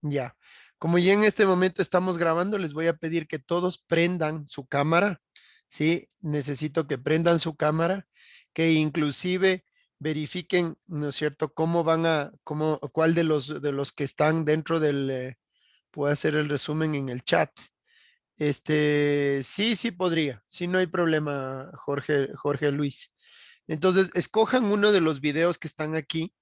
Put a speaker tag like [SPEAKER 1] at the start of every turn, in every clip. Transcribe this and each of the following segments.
[SPEAKER 1] Ya. Como ya en este momento estamos grabando, les voy a pedir que todos prendan su cámara. Sí, necesito que prendan su cámara, que inclusive verifiquen, ¿no es cierto?, cómo van a, cómo, cuál de los que están dentro del, puedo hacer el resumen en el chat. Sí, sí podría, sí, no hay problema, Jorge Luis. Entonces, escojan uno de los videos que están aquí,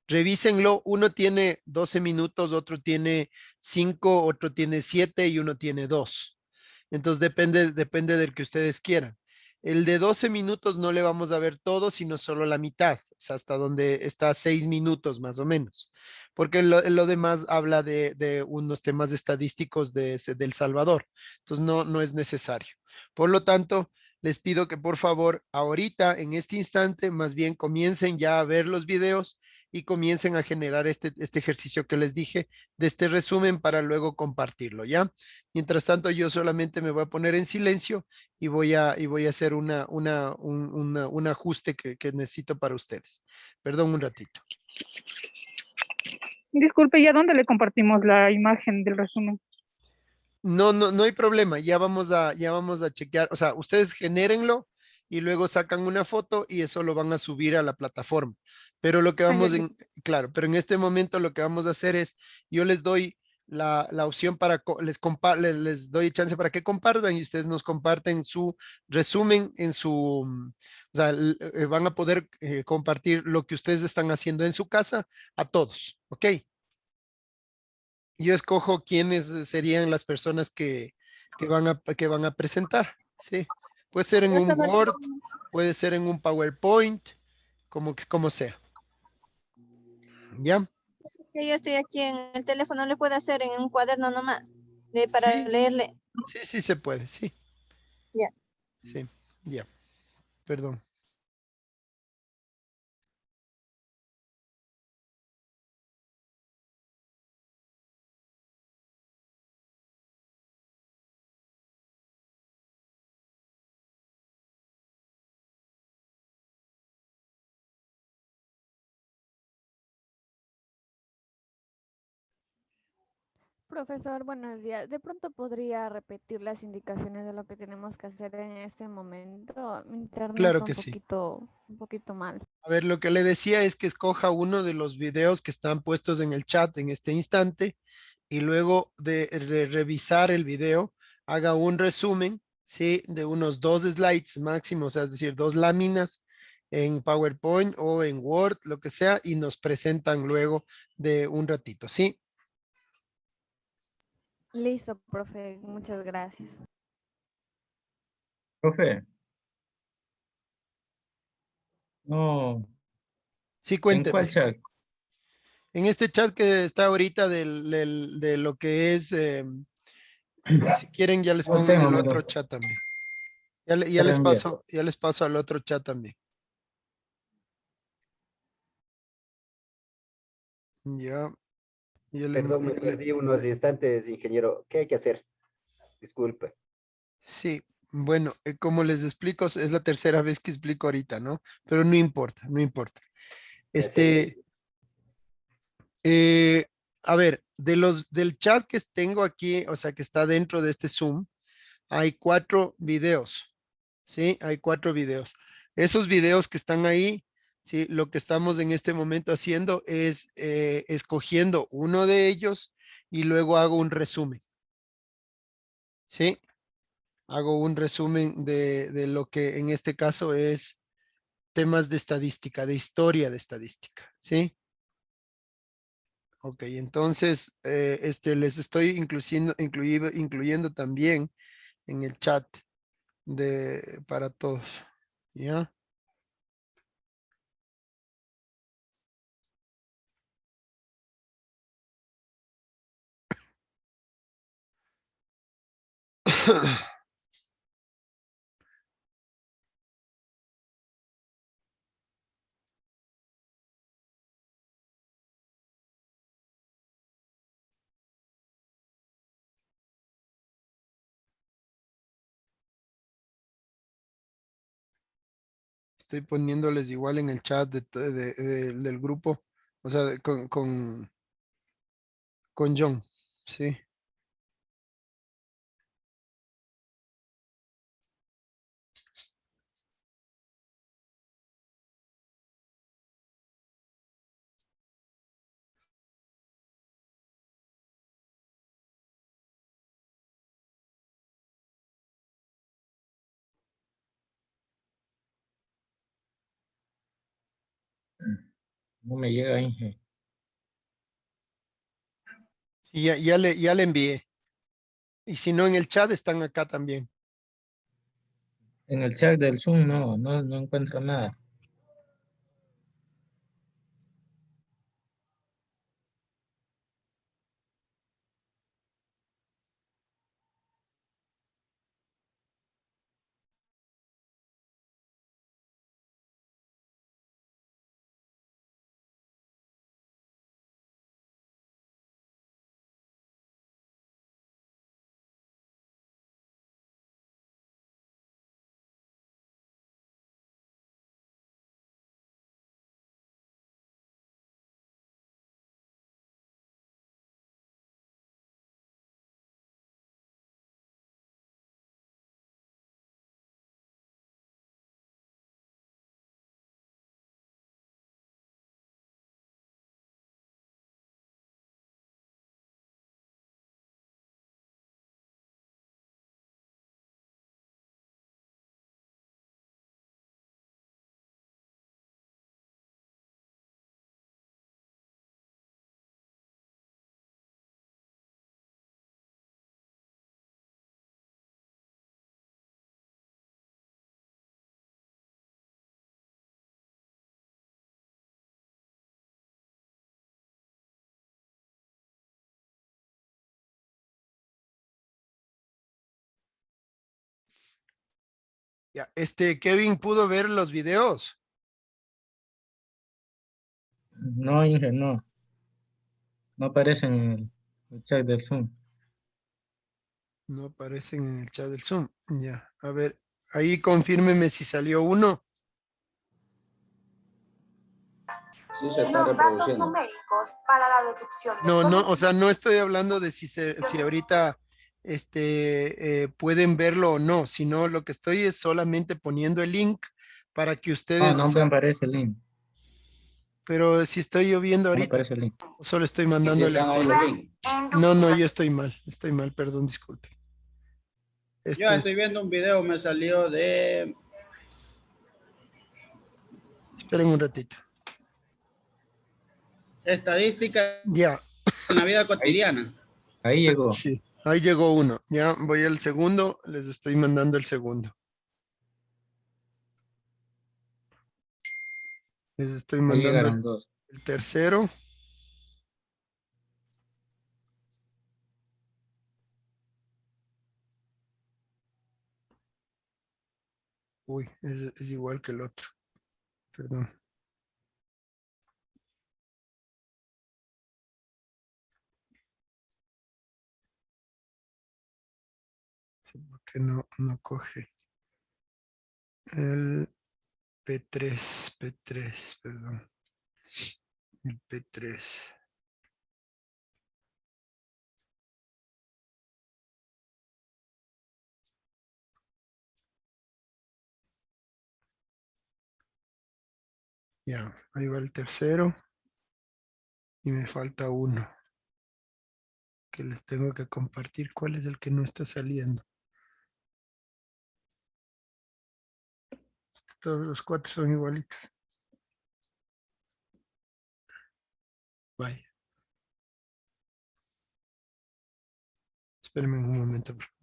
[SPEAKER 1] revísenlo. Uno tiene 12 minutos, otro tiene 5, otro tiene 7 y uno tiene 2. Entonces, depende del que ustedes quieran. El de 12 minutos no le vamos a ver todo, sino solo la mitad, o sea, hasta donde está 6 minutos más o menos, porque lo demás habla de unos temas estadísticos de El Salvador. Entonces, no es necesario. Por lo tanto, les pido que por favor, ahorita, en este instante, más bien comiencen ya a ver los videos y comiencen a generar este ejercicio que les dije de este resumen para luego compartirlo, ¿ya? Mientras tanto, yo solamente me voy a poner en silencio y voy a hacer un ajuste que necesito para ustedes. Perdón un ratito.
[SPEAKER 2] Disculpe, ¿y a dónde le compartimos la imagen del resumen?
[SPEAKER 1] No hay problema, ya vamos a chequear, o sea, ustedes genérenlo y luego sacan una foto y eso lo van a subir a la plataforma. Pero lo que
[SPEAKER 2] Ah, ya,
[SPEAKER 1] vamos
[SPEAKER 2] listo.
[SPEAKER 1] claro, pero en este momento lo que vamos a hacer es, yo les doy la opción para, les doy chance para que compartan y ustedes nos comparten su resumen en su, o sea, van a poder compartir lo que ustedes están haciendo en su casa a todos, ¿ok? Yo escojo quiénes serían las personas que van a presentar, ¿sí? Puede ser en
[SPEAKER 3] Yo
[SPEAKER 1] un
[SPEAKER 3] solo
[SPEAKER 1] Word,
[SPEAKER 3] digo,
[SPEAKER 1] puede ser en un PowerPoint, como sea, ¿ya?
[SPEAKER 3] que yo estoy aquí en el teléfono, le puedo hacer en un cuaderno nomás, para
[SPEAKER 1] Sí,
[SPEAKER 3] leerle.
[SPEAKER 1] sí se puede, sí,
[SPEAKER 3] Ya.
[SPEAKER 1] sí, ya, perdón.
[SPEAKER 4] Profesor, buenos días. ¿De pronto podría repetir las indicaciones de lo que tenemos que hacer en este momento? Mi internet
[SPEAKER 1] Claro
[SPEAKER 4] está
[SPEAKER 1] que sí.
[SPEAKER 4] un poquito mal.
[SPEAKER 1] A ver, lo que le decía es que escoja uno de los videos que están puestos en el chat en este instante y luego de revisar el video, haga un resumen, ¿sí? De unos 2 slides máximo, o sea, es decir, 2 láminas en PowerPoint o en Word, lo que sea, y nos presentan luego de un ratito, ¿sí?
[SPEAKER 4] Listo, profe. Muchas gracias.
[SPEAKER 5] Profe, no,
[SPEAKER 1] Sí,
[SPEAKER 5] ¿en cuál
[SPEAKER 1] cuénteme.
[SPEAKER 5] chat?
[SPEAKER 1] En este chat que está ahorita de lo que es, si quieren ya les
[SPEAKER 5] No
[SPEAKER 1] pongo en
[SPEAKER 5] tengo,
[SPEAKER 1] el
[SPEAKER 5] mira,
[SPEAKER 1] otro chat también.
[SPEAKER 5] te reenvié.
[SPEAKER 1] Ya les paso al otro chat también. Ya,
[SPEAKER 6] Perdón, me perdí unos instantes, ingeniero. ¿Qué hay que hacer? Disculpe.
[SPEAKER 1] sí, bueno, como les explico, es la tercera vez que explico ahorita, ¿no? Pero no importa, no importa.
[SPEAKER 6] Ya se le...
[SPEAKER 1] Este, eh, a ver, del chat que tengo aquí, o sea, que está dentro de este Zoom, hay 4 videos, ¿sí? Hay 4 videos. Esos videos que están ahí, ¿sí? Lo que estamos en este momento haciendo es escogiendo uno de ellos y luego hago un resumen, ¿sí? Hago un resumen de lo que en este caso es temas de estadística, de historia de estadística, ¿sí? Ok, entonces les estoy incluyendo también en el chat para todos, ¿ya? Estoy poniéndoles igual en el chat del grupo, o sea, con John, sí.
[SPEAKER 5] No me llega, Inge.
[SPEAKER 1] Y ya le envié. Y si no, en el chat están acá también.
[SPEAKER 5] En el chat del Zoom no encuentro nada.
[SPEAKER 1] Ya, Kevin pudo ver los videos.
[SPEAKER 5] No, Inge, no. No aparecen en el chat del Zoom.
[SPEAKER 1] No aparecen en el chat del Zoom. Ya, a ver, ahí confírmeme si salió uno.
[SPEAKER 7] Sí, se está reproduciendo.
[SPEAKER 1] No, no, o sea, no estoy hablando de si ahorita pueden verlo o no, sino lo que estoy es solamente poniendo el link para que
[SPEAKER 5] No,
[SPEAKER 1] ustedes, o
[SPEAKER 5] no me
[SPEAKER 1] sea,
[SPEAKER 5] aparece el link.
[SPEAKER 1] pero si estoy yo viendo
[SPEAKER 5] No me
[SPEAKER 1] ahorita,
[SPEAKER 5] aparece el link.
[SPEAKER 1] o solo estoy
[SPEAKER 7] Sí
[SPEAKER 1] mandándole a
[SPEAKER 7] están ahí
[SPEAKER 1] Jorge.
[SPEAKER 7] los links.
[SPEAKER 1] No, no, yo estoy mal, perdón, disculpe.
[SPEAKER 8] Yo estoy viendo un video, me salió de
[SPEAKER 1] Esperen un ratito.
[SPEAKER 8] estadística
[SPEAKER 1] Ya,
[SPEAKER 8] en la vida cotidiana.
[SPEAKER 5] Ahí llegó.
[SPEAKER 1] sí, ahí llegó uno. Ya voy al segundo, les estoy mandando el segundo. Les estoy
[SPEAKER 5] Ahí
[SPEAKER 1] mandando
[SPEAKER 5] llegaron dos.
[SPEAKER 1] el tercero. Uy, es igual que el otro. Perdón. Sí, ¿por qué no coge? El P3, perdón. El P3. Ya, ahí va el tercero. Y me falta uno que les tengo que compartir. ¿Cuál es el que no está saliendo? Todos los cuatro son igualitos. Vaya. Espérenme un momento, por favor.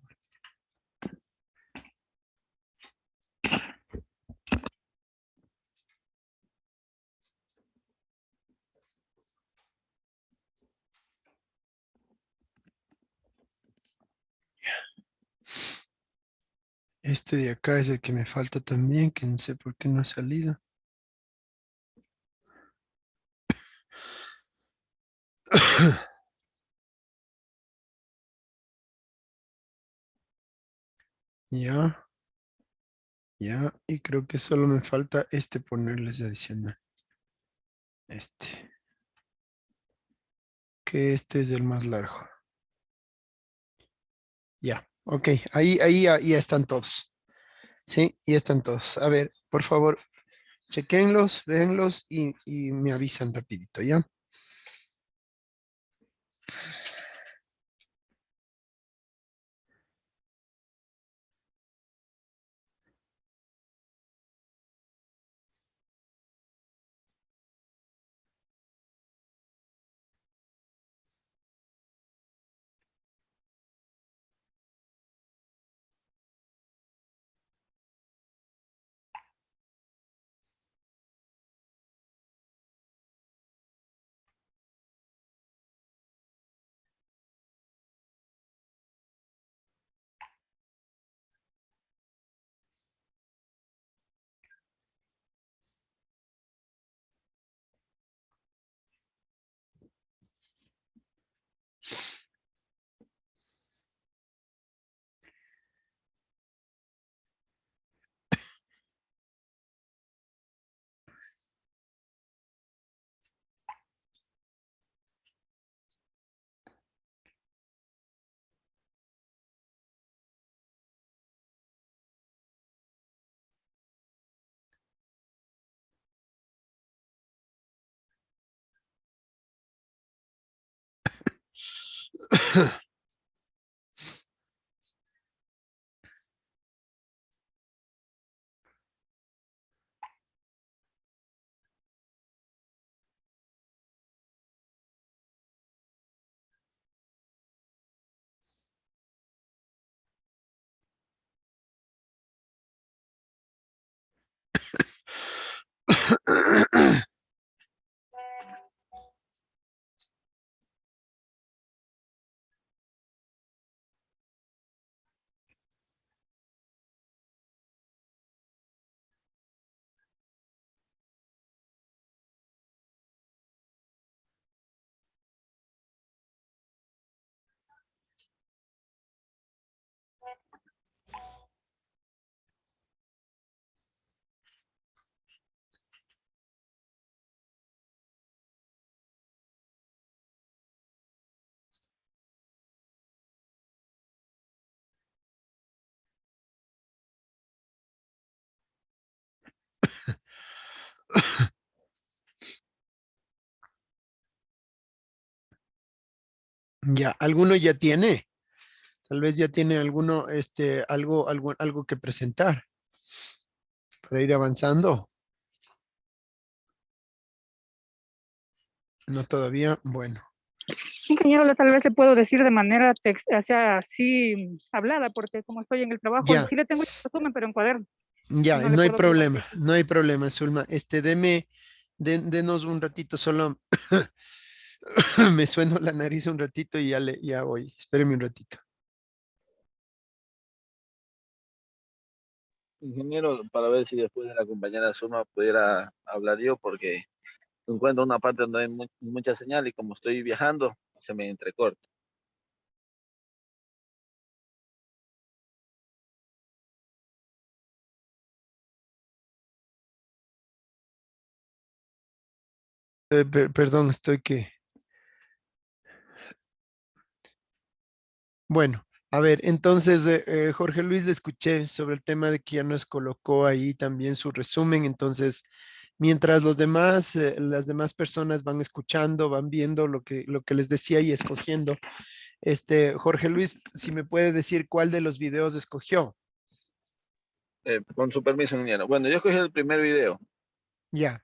[SPEAKER 1] Este de acá es el que me falta también, que no sé por qué no ha salido. Ya, ya, y creo que solo me falta ponerles adicional. que este es el más largo. Ya, ok, ahí ya están todos. Sí, ya están todos. A ver, por favor, chequenlos, véanlos y me avisan rapidito, ¿ya? Ya, ¿alguno ya tiene? Tal vez ya tiene alguno, algo que presentar para ir avanzando. No todavía, bueno.
[SPEAKER 2] Ingeniero, tal vez le puedo decir de manera, o sea, así hablada, porque como estoy en el trabajo,
[SPEAKER 1] Ya,
[SPEAKER 2] sí le tengo el resumen, pero en cuaderno.
[SPEAKER 1] ya,
[SPEAKER 2] No le
[SPEAKER 1] no hay
[SPEAKER 2] puedo
[SPEAKER 1] problema,
[SPEAKER 2] compartir.
[SPEAKER 1] no hay problema, Zulma. Denos un ratito, solo me sueno la nariz un ratito y ya voy. Espéreme un ratito.
[SPEAKER 9] Ingeniero, para ver si después de la compañera Suma pudiera hablar yo, porque encuentro una parte donde hay mucha señal y como estoy viajando, se me entrecorta.
[SPEAKER 1] Perdón, estoy que... Bueno, a ver, entonces, Jorge Luis, le escuché sobre el tema de que ya nos colocó ahí también su resumen. Entonces, mientras las demás personas van escuchando, van viendo lo que les decía y escogiendo, Jorge Luis, si me puede decir cuál de los videos escogió.
[SPEAKER 9] Con su permiso, ingeniero. Bueno, yo escogí el primer video.
[SPEAKER 1] Ya,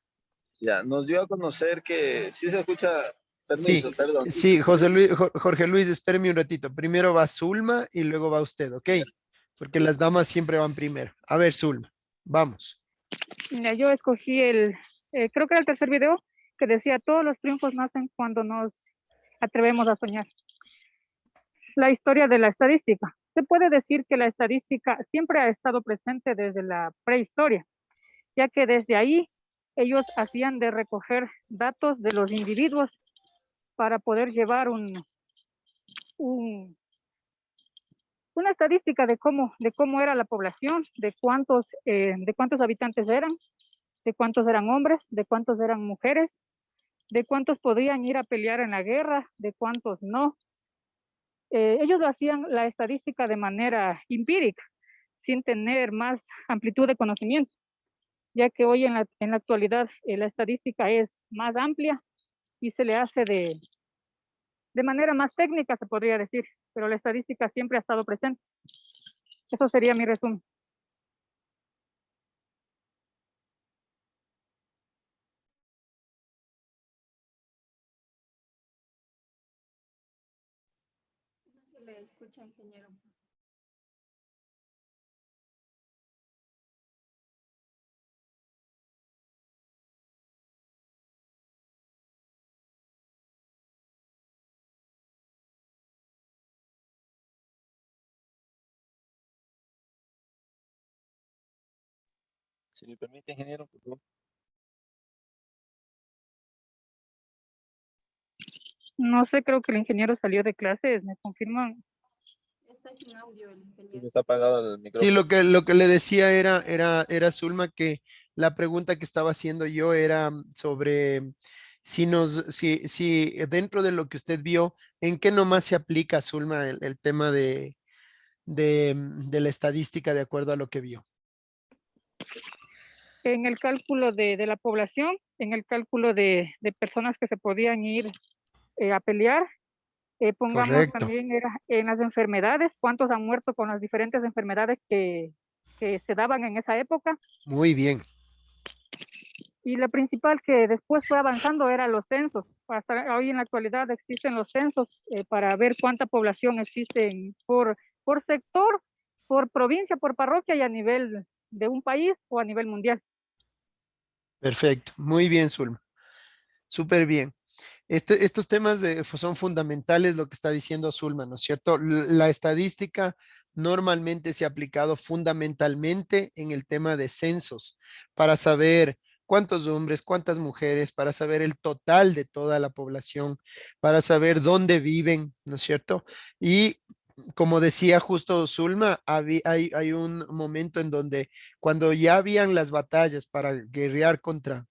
[SPEAKER 9] Ya, nos dio a conocer que sí se escucha,
[SPEAKER 1] sí,
[SPEAKER 9] permiso, perdón.
[SPEAKER 1] sí, Jorge Luis, espéreme un ratito. Primero va Zulma y luego va usted, ¿ok? Porque las damas siempre van primero. A ver, Zulma, vamos.
[SPEAKER 2] Mira, yo escogí creo que era el tercer video, que decía, todos los triunfos nacen cuando nos atrevemos a soñar. La historia de la estadística. Se puede decir que la estadística siempre ha estado presente desde la prehistoria, ya que desde ahí ellos hacían de recoger datos de los individuos para poder llevar una estadística de cómo era la población, de cuántos habitantes eran, de cuántos eran hombres, de cuántos eran mujeres, de cuántos podían ir a pelear en la guerra, de cuántos no. Ellos lo hacían la estadística de manera empírica, sin tener más amplitud de conocimiento, ya que hoy en la actualidad la estadística es más amplia y se le hace de manera más técnica, se podría decir, pero la estadística siempre ha estado presente. Eso sería mi resumen.
[SPEAKER 3] No se le escucha, ingeniero.
[SPEAKER 9] Si me permite, ingeniero, por favor.
[SPEAKER 2] No sé, creo que el ingeniero salió de clases, ¿me confirman?
[SPEAKER 3] Está sin audio el
[SPEAKER 9] Sí,
[SPEAKER 3] ingeniero.
[SPEAKER 9] está apagado el
[SPEAKER 1] Sí,
[SPEAKER 9] micrófono.
[SPEAKER 1] lo que le decía era Zulma, que la pregunta que estaba haciendo yo era sobre si dentro de lo que usted vio, ¿en qué nomás se aplica, Zulma, el tema de la estadística de acuerdo a lo que vio?
[SPEAKER 2] En el cálculo de la población, en el cálculo de personas que se podían ir a pelear, pongamos
[SPEAKER 1] Correcto.
[SPEAKER 2] también era en las enfermedades, cuántos han muerto con las diferentes enfermedades que se daban en esa época.
[SPEAKER 1] Muy bien.
[SPEAKER 2] Y la principal que después fue avanzando era los censos. Hasta hoy en la actualidad existen los censos para ver cuánta población existe por sector, por provincia, por parroquia y a nivel de un país o a nivel mundial.
[SPEAKER 1] Perfecto. Muy bien, Zulma. Súper bien. Estos temas son fundamentales, lo que está diciendo Zulma, ¿no es cierto? La estadística normalmente se ha aplicado fundamentalmente en el tema de censos para saber cuántos hombres, cuántas mujeres, para saber el total de toda la población, para saber dónde viven, ¿no es cierto? Y como decía justo Zulma, hay un momento en donde cuando ya habían las batallas para guerrear contra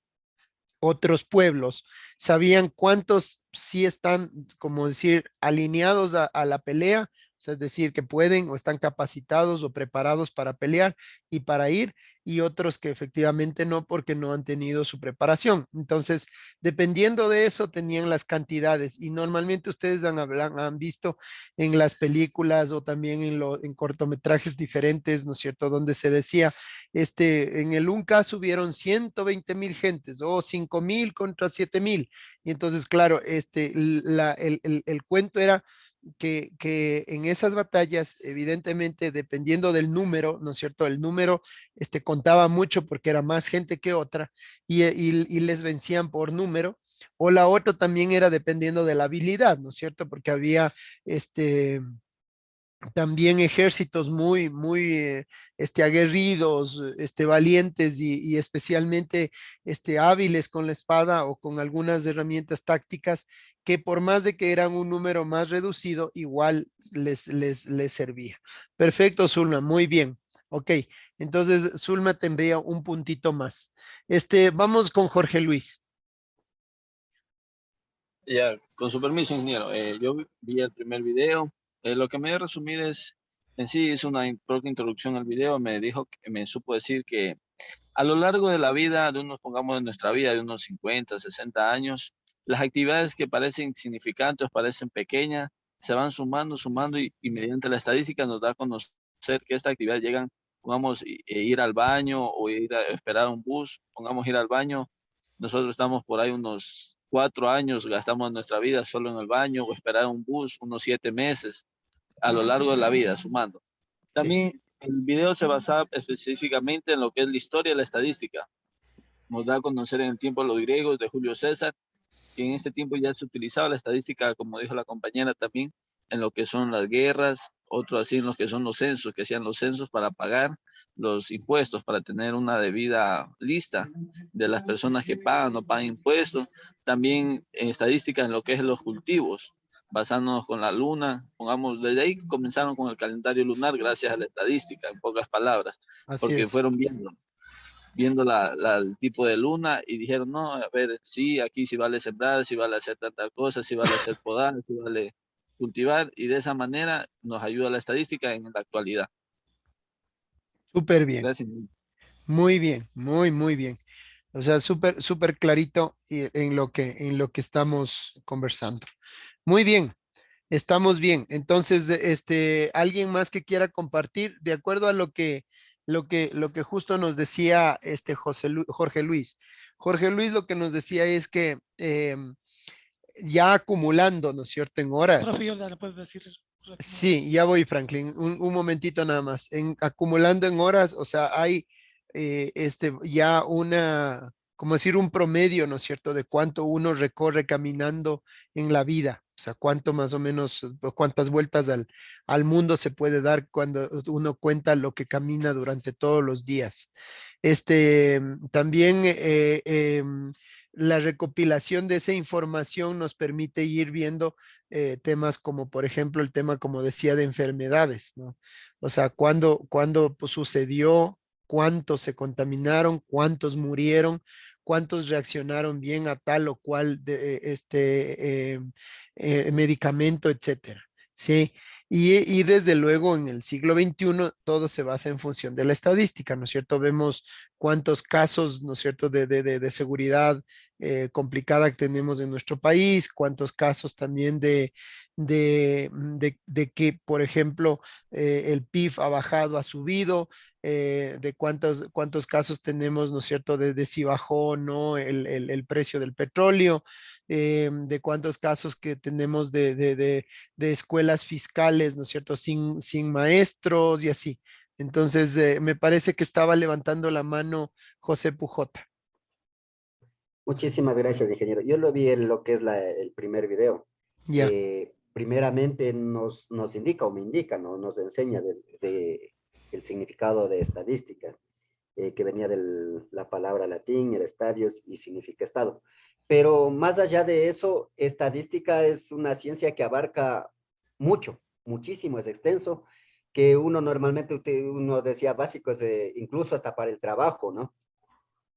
[SPEAKER 1] otros pueblos, sabían cuántos sí están, como decir, alineados a la pelea, o sea, es decir, que pueden o están capacitados o preparados para pelear y para ir, y otros que efectivamente no, porque no han tenido su preparación. Entonces, dependiendo de eso, tenían las cantidades, y normalmente ustedes han visto en las películas o también en cortometrajes diferentes, ¿no es cierto?, donde se decía, en el un caso hubieron 120,000 gentes o 5,000 contra 7,000. Y entonces, claro, el cuento era que en esas batallas, evidentemente, dependiendo del número, ¿no es cierto? El número contaba mucho porque era más gente que otra y les vencían por número. O la otra también era dependiendo de la habilidad, ¿no es cierto? Porque había también ejércitos muy aguerridos, valientes y especialmente hábiles con la espada o con algunas herramientas tácticas que por más de que eran un número más reducido, igual les servía. Perfecto, Zulma, muy bien. Ok, entonces Zulma tendría un puntito más. Vamos con Jorge Luis.
[SPEAKER 9] Ya, con su permiso, ingeniero. Yo vi el primer video. Lo que me voy a resumir es, en sí, es una propia introducción al video. Me dijo, me supo decir que a lo largo de la vida, de unos, pongamos de nuestra vida, de unos 50, 60 años, las actividades que parecen insignificantes, parecen pequeñas, se van sumando y mediante la estadística nos da a conocer que estas actividades llegan, pongamos, ir al baño o ir a esperar un bus, pongamos ir al baño. Nosotros estamos por ahí unos 4 años, gastamos nuestra vida solo en el baño o esperar un bus, unos 7 meses a lo largo de la vida, sumando.
[SPEAKER 1] Sí.
[SPEAKER 9] También el video se basa específicamente en lo que es la historia y la estadística. Nos da a conocer en el tiempo de los griegos, de Julio César, que en este tiempo ya se utilizaba la estadística, como dijo la compañera también, en lo que son las guerras, otro así en lo que son los censos, que hacían los censos para pagar los impuestos, para tener una debida lista de las personas que pagan o pagan impuestos. También estadísticas en lo que es los cultivos, basándonos con la luna, pongamos, desde ahí comenzaron con el calendario lunar gracias a la estadística, en pocas palabras,
[SPEAKER 1] Así
[SPEAKER 9] porque
[SPEAKER 1] es.
[SPEAKER 9] fueron viendo. viendo el tipo de luna y dijeron, no, a ver, sí, aquí sí vale sembrar, sí vale hacer tanta cosa, sí vale hacer podar, sí vale cultivar, y de esa manera nos ayuda la estadística en la actualidad.
[SPEAKER 1] Súper bien.
[SPEAKER 9] Gracias.
[SPEAKER 1] Muy bien, muy bien. O sea, súper clarito en lo que estamos conversando. Muy bien, estamos bien. Entonces, alguien más que quiera compartir, de acuerdo a lo que justo nos decía Jorge Luis. Jorge Luis lo que nos decía es que ya acumulando, ¿no es cierto?, en horas.
[SPEAKER 10] Profe, yo le puedo decir.
[SPEAKER 1] Sí, ya voy, Franklin. Un momentito nada más. Acumulando en horas, o sea, hay ya como decir, un promedio, ¿no es cierto?, de cuánto uno recorre caminando en la vida. O sea, cuánto más o menos, o cuántas vueltas al mundo se puede dar cuando uno cuenta lo que camina durante todos los días. También la recopilación de esa información nos permite ir viendo temas como, por ejemplo, el tema, como decía, de enfermedades, ¿no? O sea, cuándo pues, sucedió, cuántos se contaminaron, cuántos murieron, cuántos reaccionaron bien a tal o cual medicamento, etcétera. Sí. Y desde luego en el siglo XXI todo se basa en función de la estadística, ¿no es cierto? Vemos cuántos casos, ¿no es cierto?, de seguridad complicada que tenemos en nuestro país, cuántos casos también de que, por ejemplo, el PIB ha bajado, ha subido, de cuántos casos tenemos, ¿no es cierto?, de si bajó o no el precio del petróleo, de cuántos casos que tenemos de escuelas fiscales, ¿no es cierto?, sin maestros y así. Entonces, me parece que estaba levantando la mano José Pujota.
[SPEAKER 6] Muchísimas gracias, ingeniero. Yo lo vi en lo que es el primer video.
[SPEAKER 1] Ya.
[SPEAKER 6] Primeramente nos indica o me indica, ¿no? Nos enseña el significado de estadística, que venía de la palabra latín, era estadios y significa estado. Pero más allá de eso, estadística es una ciencia que abarca mucho, muchísimo, es extenso, que uno normalmente, uno decía básicos, incluso hasta para el trabajo, ¿no?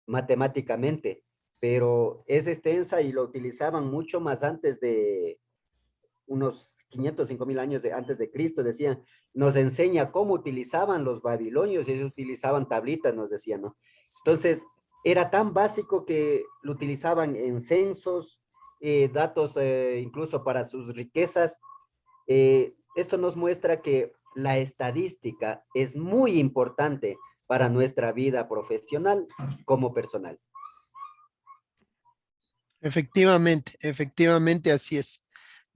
[SPEAKER 6] Matemáticamente, pero es extensa y lo utilizaban mucho más antes de unos 500, 5000 años antes de Cristo, decían, nos enseña cómo utilizaban los babilonios y ellos utilizaban tablitas, nos decían, ¿no? Entonces, era tan básico que lo utilizaban en censos, datos incluso para sus riquezas. Esto nos muestra que la estadística es muy importante para nuestra vida profesional como personal.
[SPEAKER 1] Efectivamente, así es.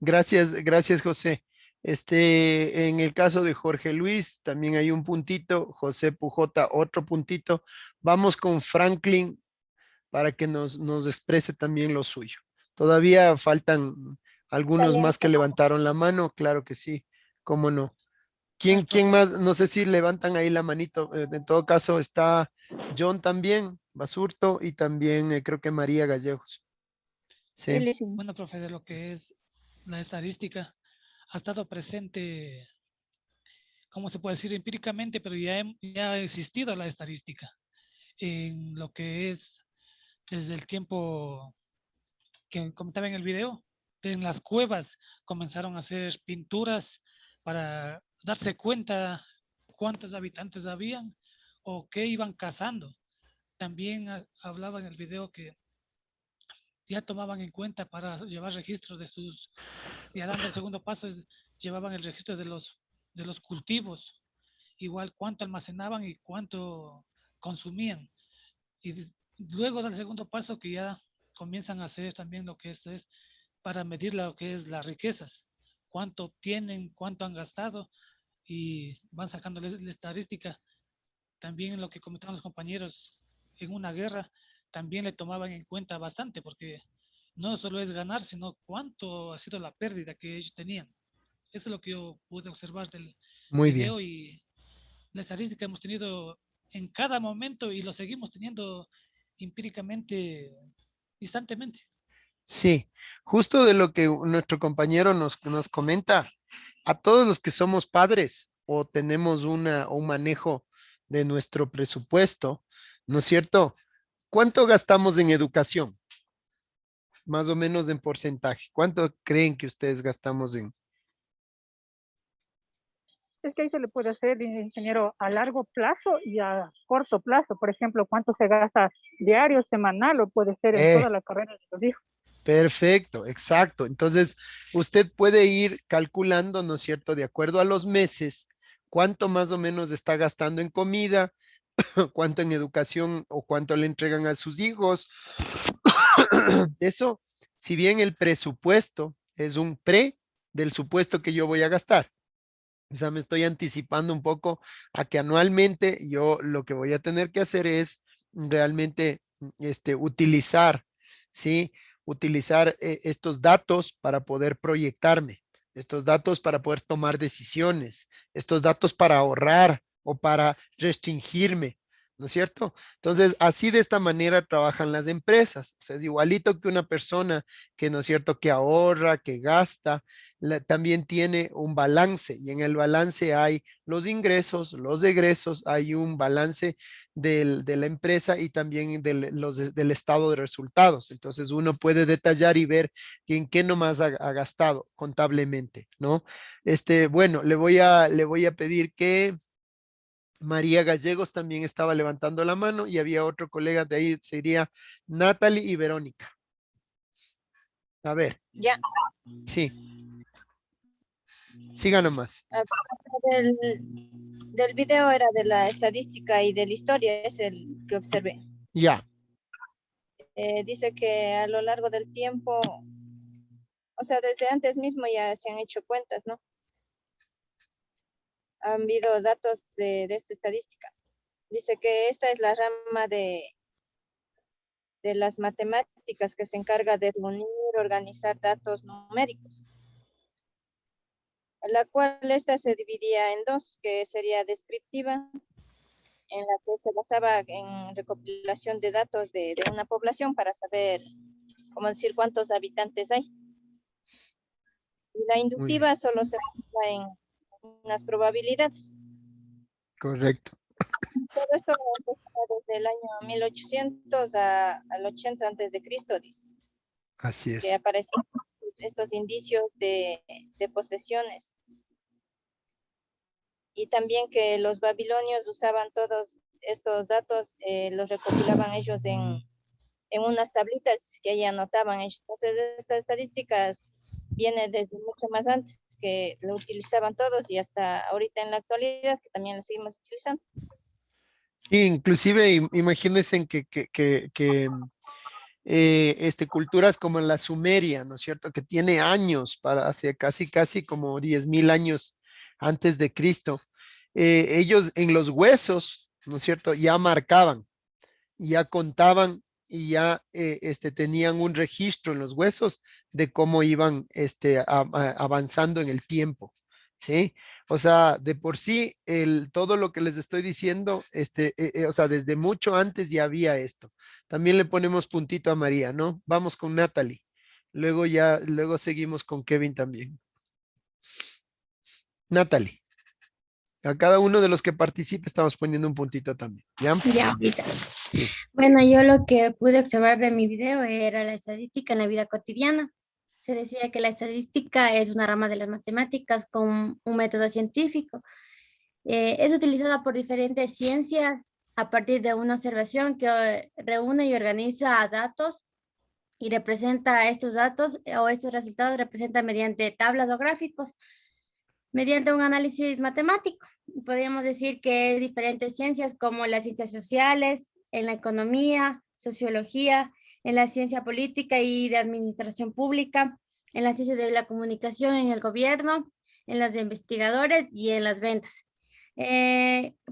[SPEAKER 1] Gracias, José. En el caso de Jorge Luis, también hay un puntito, José Pujota, otro puntito. Vamos con Franklin para que nos exprese también lo suyo. Todavía faltan algunos
[SPEAKER 3] bien.
[SPEAKER 1] más que levantaron la mano, claro que sí, cómo no. ¿Quién más? No sé si levantan ahí la manito. En todo caso está John también, Basurto, y también creo que María Gallegos. Sí.
[SPEAKER 10] Bueno, profe, de lo que es la estadística, ha estado presente, ¿cómo se puede decir? Empíricamente, pero ya ha existido la estadística en lo que es desde el tiempo que comentaba en el video. En las cuevas comenzaron a hacer pinturas para darse cuenta cuántos habitantes habían o qué iban cazando. También hablaba en el video que ya tomaban en cuenta para llevar registros de sus, ya dando el segundo paso, llevaban el registro de los cultivos, igual cuánto almacenaban y cuánto consumían. Y luego del segundo paso que ya comienzan a hacer también lo que es para medir lo que es las riquezas, cuánto obtienen, cuánto han gastado y van sacando la estadística. También en lo que comentaban los compañeros, en una guerra también le tomaban en cuenta bastante porque no solo es ganar, sino cuánto ha sido la pérdida que ellos tenían. Eso es lo que yo pude observar del
[SPEAKER 1] Muy bien.
[SPEAKER 10] video y la estadística hemos tenido en cada momento y lo seguimos teniendo empíricamente, instantemente.
[SPEAKER 1] Sí, justo de lo que nuestro compañero nos comenta, a todos los que somos padres o tenemos un manejo de nuestro presupuesto, ¿no es cierto? ¿Cuánto gastamos en educación? Más o menos en porcentaje. ¿Cuánto creen que ustedes gastamos en?
[SPEAKER 2] Es que ahí se le puede hacer, ingeniero, a largo plazo y a corto plazo. Por ejemplo, cuánto se gasta diario, semanal, o puede ser en toda la carrera de los hijos.
[SPEAKER 1] Perfecto, exacto. Entonces, usted puede ir calculando, ¿no es cierto?, de acuerdo a los meses, cuánto más o menos está gastando en comida, cuánto en educación o cuánto le entregan a sus hijos. Eso, si bien el presupuesto es un pre del supuesto que yo voy a gastar. O sea, me estoy anticipando un poco a que anualmente yo lo que voy a tener que hacer es realmente utilizar, ¿sí? Utilizar estos datos para poder proyectarme, estos datos para poder tomar decisiones, estos datos para ahorrar o para restringirme, ¿no es cierto? Entonces, así de esta manera trabajan las empresas. O sea, es igualito que una persona que, ¿no es cierto?, que ahorra, que gasta, también tiene un balance y en el balance hay los ingresos, los egresos, hay un balance de la empresa y también del estado de resultados. Entonces uno puede detallar y ver en qué nomás ha gastado contablemente, ¿no? Bueno, le voy a pedir que María Gallegos también estaba levantando la mano y había otro colega de ahí, sería Natalie y Verónica. A ver.
[SPEAKER 3] Ya.
[SPEAKER 1] Sí. Siga nomás.
[SPEAKER 3] Del video era de la estadística y de la historia, es el que observé.
[SPEAKER 1] Ya.
[SPEAKER 3] Dice que a lo largo del tiempo, o sea, desde antes mismo ya se han hecho cuentas, ¿no? Han habido datos de esta estadística. Dice que esta es la rama de las matemáticas que se encarga de reunir, organizar datos numéricos, la cual esta se dividía en dos, que sería descriptiva, en la que se basaba en recopilación de datos de una población para saber, como decir, cuántos habitantes hay. Y la inductiva solo se basa en unas probabilidades.
[SPEAKER 1] Correcto.
[SPEAKER 3] Todo esto empezó desde el año 1800 al 80 antes de Cristo, dice.
[SPEAKER 1] Así es.
[SPEAKER 3] Que aparecen estos indicios de posesiones. Y también que los babilonios usaban todos estos datos, los recopilaban ellos en unas tablitas que ahí anotaban ellos. Entonces, estas estadísticas vienen desde mucho más antes, que lo utilizaban todos y hasta ahorita en la actualidad, que también lo seguimos utilizando.
[SPEAKER 1] Sí, inclusive imagínense en culturas como la Sumeria, ¿no es cierto? Que tiene años, hace casi como 10.000 años antes de Cristo. Ellos en los huesos, ¿no es cierto? Ya marcaban, ya contaban y ya tenían un registro en los huesos de cómo iban avanzando en el tiempo, ¿sí? O sea, de por sí, todo lo que les estoy diciendo, o sea, desde mucho antes ya había esto. También le ponemos puntito a María, ¿no? Vamos con Natalie. Luego seguimos con Kevin también. Natalie. A cada uno de los que participe estamos poniendo un puntito también, ¿ya?
[SPEAKER 11] Ya, ahorita. Bueno, yo lo que pude observar de mi video era la estadística en la vida cotidiana. Se decía que la estadística es una rama de las matemáticas con un método científico. Es utilizada por diferentes ciencias a partir de una observación que reúne y organiza datos y representa estos datos o estos resultados representa mediante tablas o gráficos, mediante un análisis matemático. Podríamos decir que diferentes ciencias como las ciencias sociales, en la economía, sociología, en la ciencia política y de administración pública, en la ciencia de la comunicación, en el gobierno, en los investigadores y en las ventas.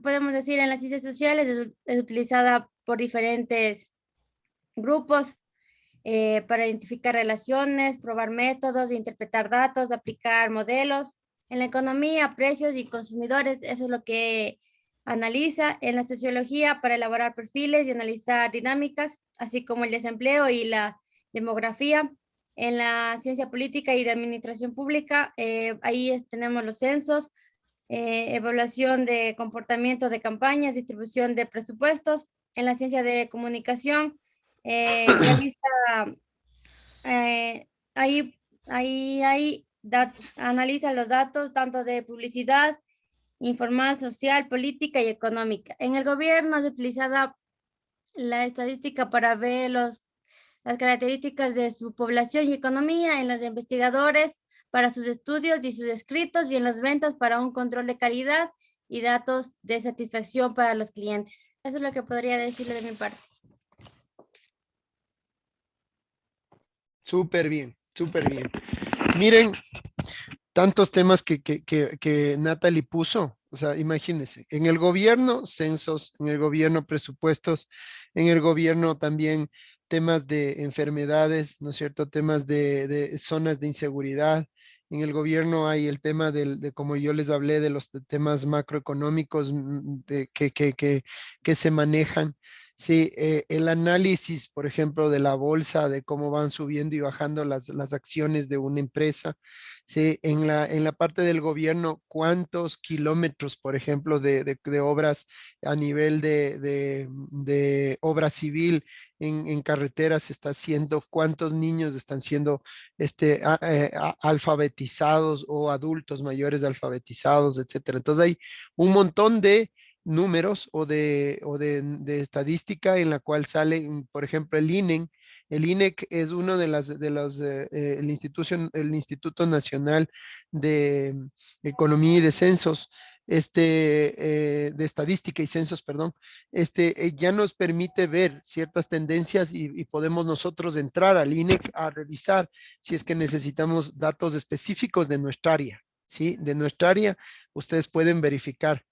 [SPEAKER 11] Podemos decir en las ciencias sociales es utilizada por diferentes grupos para identificar relaciones, probar métodos, interpretar datos, aplicar modelos. En la economía, precios y consumidores, eso es lo que analiza. En la sociología, para elaborar perfiles y analizar dinámicas, así como el desempleo y la demografía. En la ciencia política y de administración pública, ahí tenemos los censos, evaluación de comportamiento de campañas, distribución de presupuestos, en la ciencia de comunicación. Realiza, analiza los datos tanto de publicidad, informal, social, política y económica. En el gobierno es utilizada la estadística para ver las características de su población y economía, en los investigadores para sus estudios y sus escritos, y en las ventas para un control de calidad y datos de satisfacción para los clientes. Eso es lo que podría decirle de mi parte.
[SPEAKER 1] Súper bien, súper bien. Miren, tantos temas que Natalie puso. O sea, imagínense, en el gobierno, censos, en el gobierno, presupuestos, en el gobierno también temas de enfermedades, ¿no es cierto? Temas de zonas de inseguridad. En el gobierno hay el tema como yo les hablé, de los temas macroeconómicos que se manejan. Sí, el análisis, por ejemplo, de la bolsa, de cómo van subiendo y bajando las acciones de una empresa. Sí, en la parte del gobierno, ¿cuántos kilómetros, por ejemplo, de obras a nivel de obra civil en carreteras se está haciendo? ¿Cuántos niños están siendo alfabetizados o adultos mayores alfabetizados, etcétera? Entonces hay un montón de números de estadística en la cual sale, por ejemplo, el INE. El INEC es uno el Instituto Nacional de Economía y de Censos, de Estadística y Censos, perdón, ya nos permite ver ciertas tendencias y podemos nosotros entrar al INEC a revisar si es que necesitamos datos específicos de nuestra área, ¿sí? De nuestra área, ustedes pueden verificar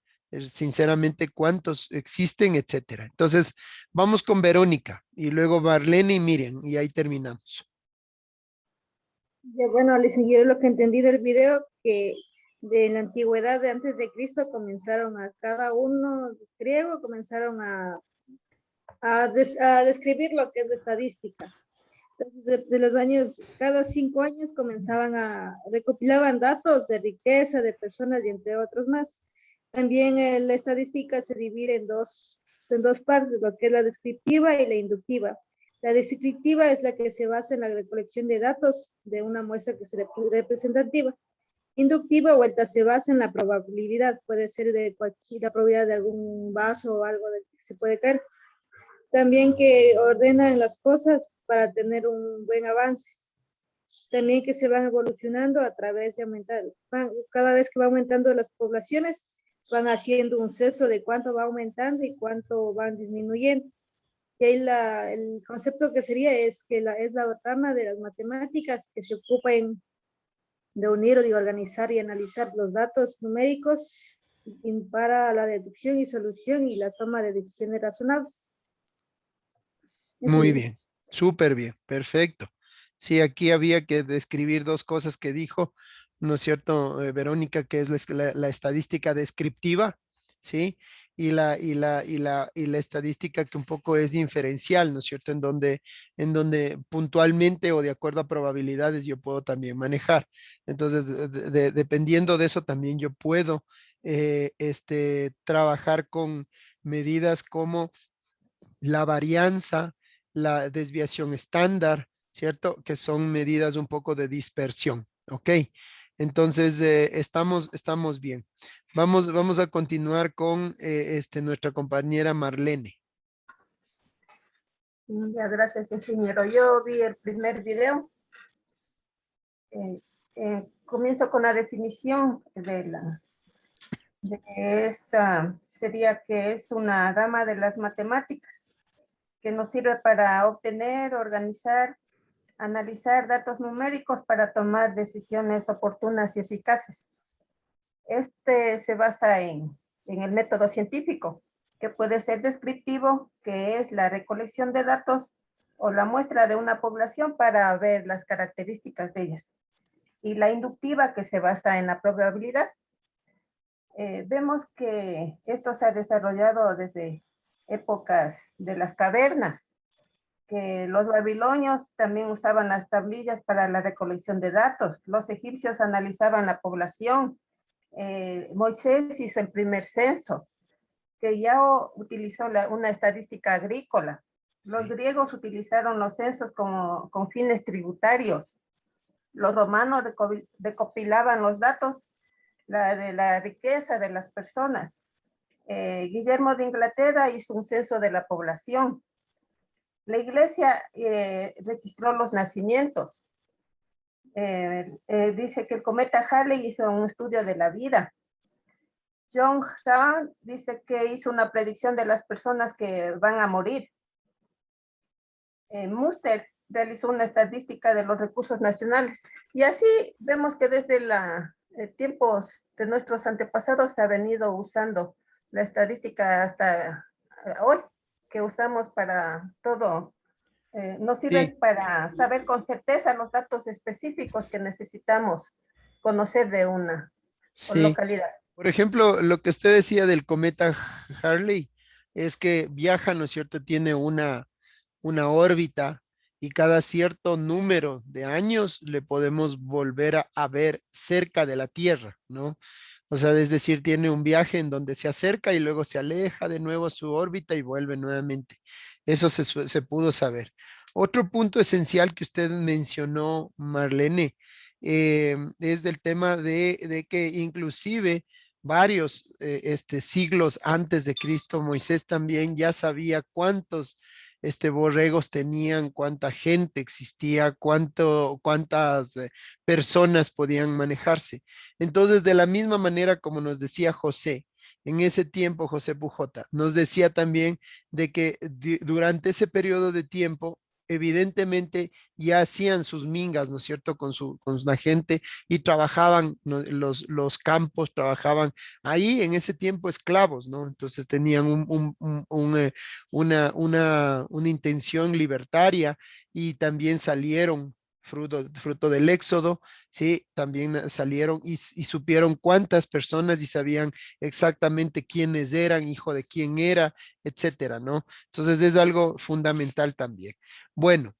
[SPEAKER 1] sinceramente cuántos existen, etcétera. Entonces, vamos con Verónica y luego Marlene y Miriam y ahí terminamos.
[SPEAKER 12] Ya, bueno, le siguió lo que entendí del video, que de la antigüedad de antes de Cristo comenzaron a cada uno griego, comenzaron a describir lo que es la estadística. Entonces, de los años, cada 5 años recopilaban datos de riqueza, de personas y entre otros más. También la estadística se divide en dos partes, lo que es la descriptiva y la inductiva. La descriptiva es la que se basa en la recolección de datos de una muestra que sea representativa. Inductiva vuelta se basa en la probabilidad, puede ser la probabilidad de algún vaso o algo que se puede caer. También que ordenan las cosas para tener un buen avance. También que se van evolucionando a través de aumentar. Cada vez que va aumentando las poblaciones, van haciendo un censo de cuánto va aumentando y cuánto van disminuyendo. Y ahí el concepto que sería es que es la rama de las matemáticas que se ocupa de unir o de organizar y analizar los datos numéricos para la deducción y solución y la toma de decisiones razonables.
[SPEAKER 1] Muy bien, súper bien, perfecto. Sí, aquí había que describir dos cosas que dijo, ¿no es cierto, Verónica? Que es la estadística descriptiva, ¿sí? Y la estadística que un poco es inferencial, ¿no es cierto? En donde puntualmente o de acuerdo a probabilidades yo puedo también manejar. Entonces, dependiendo de eso también yo puedo trabajar con medidas como la varianza, la desviación estándar, ¿cierto? Que son medidas un poco de dispersión, ¿ok? Entonces, estamos bien. Vamos a continuar con nuestra compañera Marlene.
[SPEAKER 13] Ya, gracias, ingeniero. Yo vi el primer video. Comienzo con la definición de esta, sería que es una rama de las matemáticas que nos sirve para obtener, organizar, analizar datos numéricos para tomar decisiones oportunas y eficaces. Se basa en el método científico, que puede ser descriptivo, que es la recolección de datos o la muestra de una población para ver las características de ellas. Y la inductiva, que se basa en la probabilidad. Vemos que esto se ha desarrollado desde épocas de las cavernas, que los babilonios también usaban las tablillas para la recolección de datos, los egipcios analizaban la población, Moisés hizo el primer censo, que ya utilizó una estadística agrícola. Los griegos utilizaron los censos con fines tributarios. Los romanos recopilaban los datos de la riqueza de las personas. Guillermo de Inglaterra hizo un censo de la población. La iglesia registró los nacimientos. Dice que el cometa Halley hizo un estudio de la vida. John Hart dice que hizo una predicción de las personas que van a morir. Muster realizó una estadística de los recursos nacionales. Y así vemos que desde tiempos de nuestros antepasados se ha venido usando la estadística hasta hoy, que usamos para todo. Nos sirve para saber con certeza los datos específicos que necesitamos conocer de una localidad.
[SPEAKER 1] Por ejemplo, lo que usted decía del cometa Halley es que viaja, ¿no es cierto? Tiene una órbita y cada cierto número de años le podemos volver a ver cerca de la Tierra, ¿no? O sea, es decir, tiene un viaje en donde se acerca y luego se aleja de nuevo a su órbita y vuelve nuevamente. Eso se pudo saber. Otro punto esencial que usted mencionó, Marlene, es del tema de que inclusive varios siglos antes de Cristo, Moisés también ya sabía cuántos borregos tenían, cuánta gente existía, cuántas personas podían manejarse. Entonces, de la misma manera como nos decía José, en ese tiempo, José Pujota, nos decía también de que durante ese periodo de tiempo, evidentemente ya hacían sus mingas, ¿no es cierto?, con la gente y trabajaban, ¿no?, los campos, trabajaban ahí en ese tiempo esclavos, ¿no? Entonces tenían una intención libertaria y también salieron fruto del éxodo, sí, también salieron y supieron cuántas personas y sabían exactamente quiénes eran, hijo de quién era, etcétera, ¿no? Entonces es algo fundamental también. Bueno,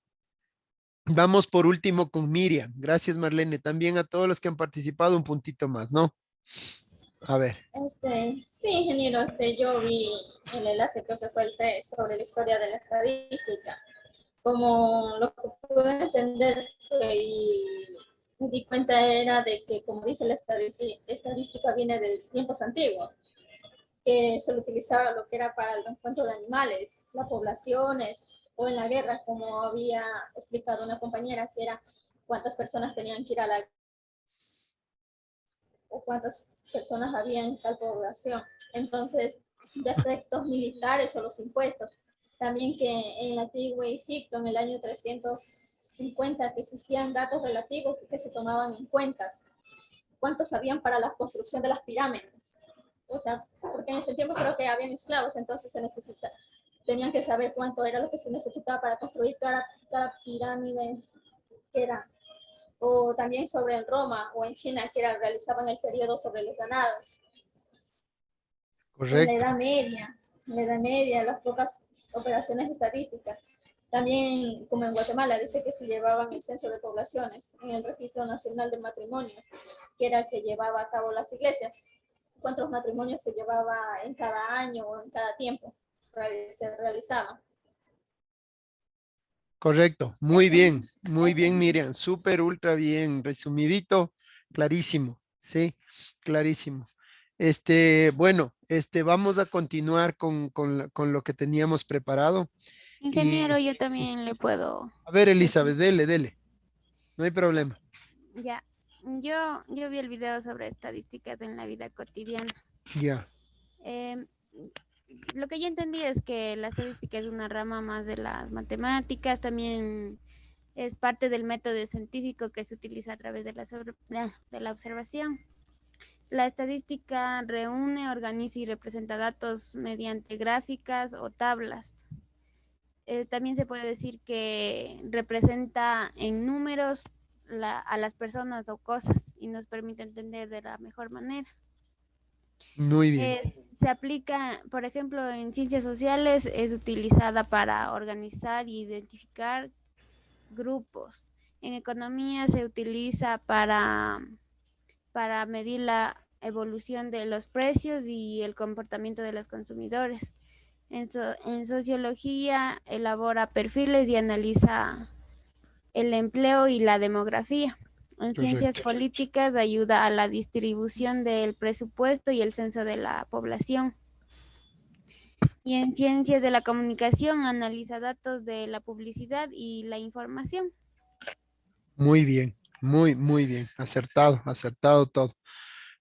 [SPEAKER 1] vamos por último con Miriam. Gracias, Marlene. También a todos los que han participado, un puntito más, ¿no? A ver.
[SPEAKER 14] Sí, ingeniero, yo vi el enlace, creo que fue el 3, sobre la historia de la estadística. Como lo que pude entender y me di cuenta era de que, como dice la estadística viene de tiempos antiguos, que se lo utilizaba lo que era para el encuentro de animales, las poblaciones, o en la guerra, como había explicado una compañera, que era cuántas personas tenían que ir a la o cuántas personas había en tal población. Entonces, de aspectos militares o los impuestos. También que en el antiguo Egipto, en el año 350, que existían datos relativos que se tomaban en cuentas. ¿Cuántos habían para la construcción de las pirámides? O sea, porque en ese tiempo creo que habían esclavos, entonces tenían que saber cuánto era lo que se necesitaba para construir cada pirámide que era. O también sobre en Roma o en China, que realizaban el periodo sobre los ganados.
[SPEAKER 1] Correcto.
[SPEAKER 14] En la Edad Media, las pocas operaciones estadísticas. También, como en Guatemala, dice que se llevaban el censo de poblaciones en el Registro Nacional de Matrimonios, que era el que llevaba a cabo las iglesias. ¿Cuántos matrimonios se llevaba en cada año o en cada tiempo se realizaban?
[SPEAKER 1] Correcto, muy bien, Miriam, súper, ultra bien, resumidito, clarísimo, sí, clarísimo. Bueno, vamos a continuar con lo que teníamos preparado.
[SPEAKER 11] Ingeniero, yo también le puedo.
[SPEAKER 1] A ver, Elizabeth, dele, no hay problema.
[SPEAKER 11] Ya, yo vi el video sobre estadísticas en la vida cotidiana.
[SPEAKER 1] Ya.
[SPEAKER 11] Lo que yo entendí es que la estadística es una rama más de las matemáticas, también es parte del método científico que se utiliza a través de la observación. La estadística reúne, organiza y representa datos mediante gráficas o tablas. También se puede decir que representa en números a las personas o cosas y nos permite entender de la mejor manera.
[SPEAKER 1] Muy bien.
[SPEAKER 11] Se aplica, por ejemplo, en ciencias sociales, es utilizada para organizar y identificar grupos. En economía se utiliza para medir evolución de los precios y el comportamiento de los consumidores. En sociología elabora perfiles y analiza el empleo y la demografía. En ciencias políticas ayuda a la distribución del presupuesto y el censo de la población. Y en ciencias de la comunicación analiza datos de la publicidad y la información.
[SPEAKER 1] Muy bien, muy bien. Acertado todo.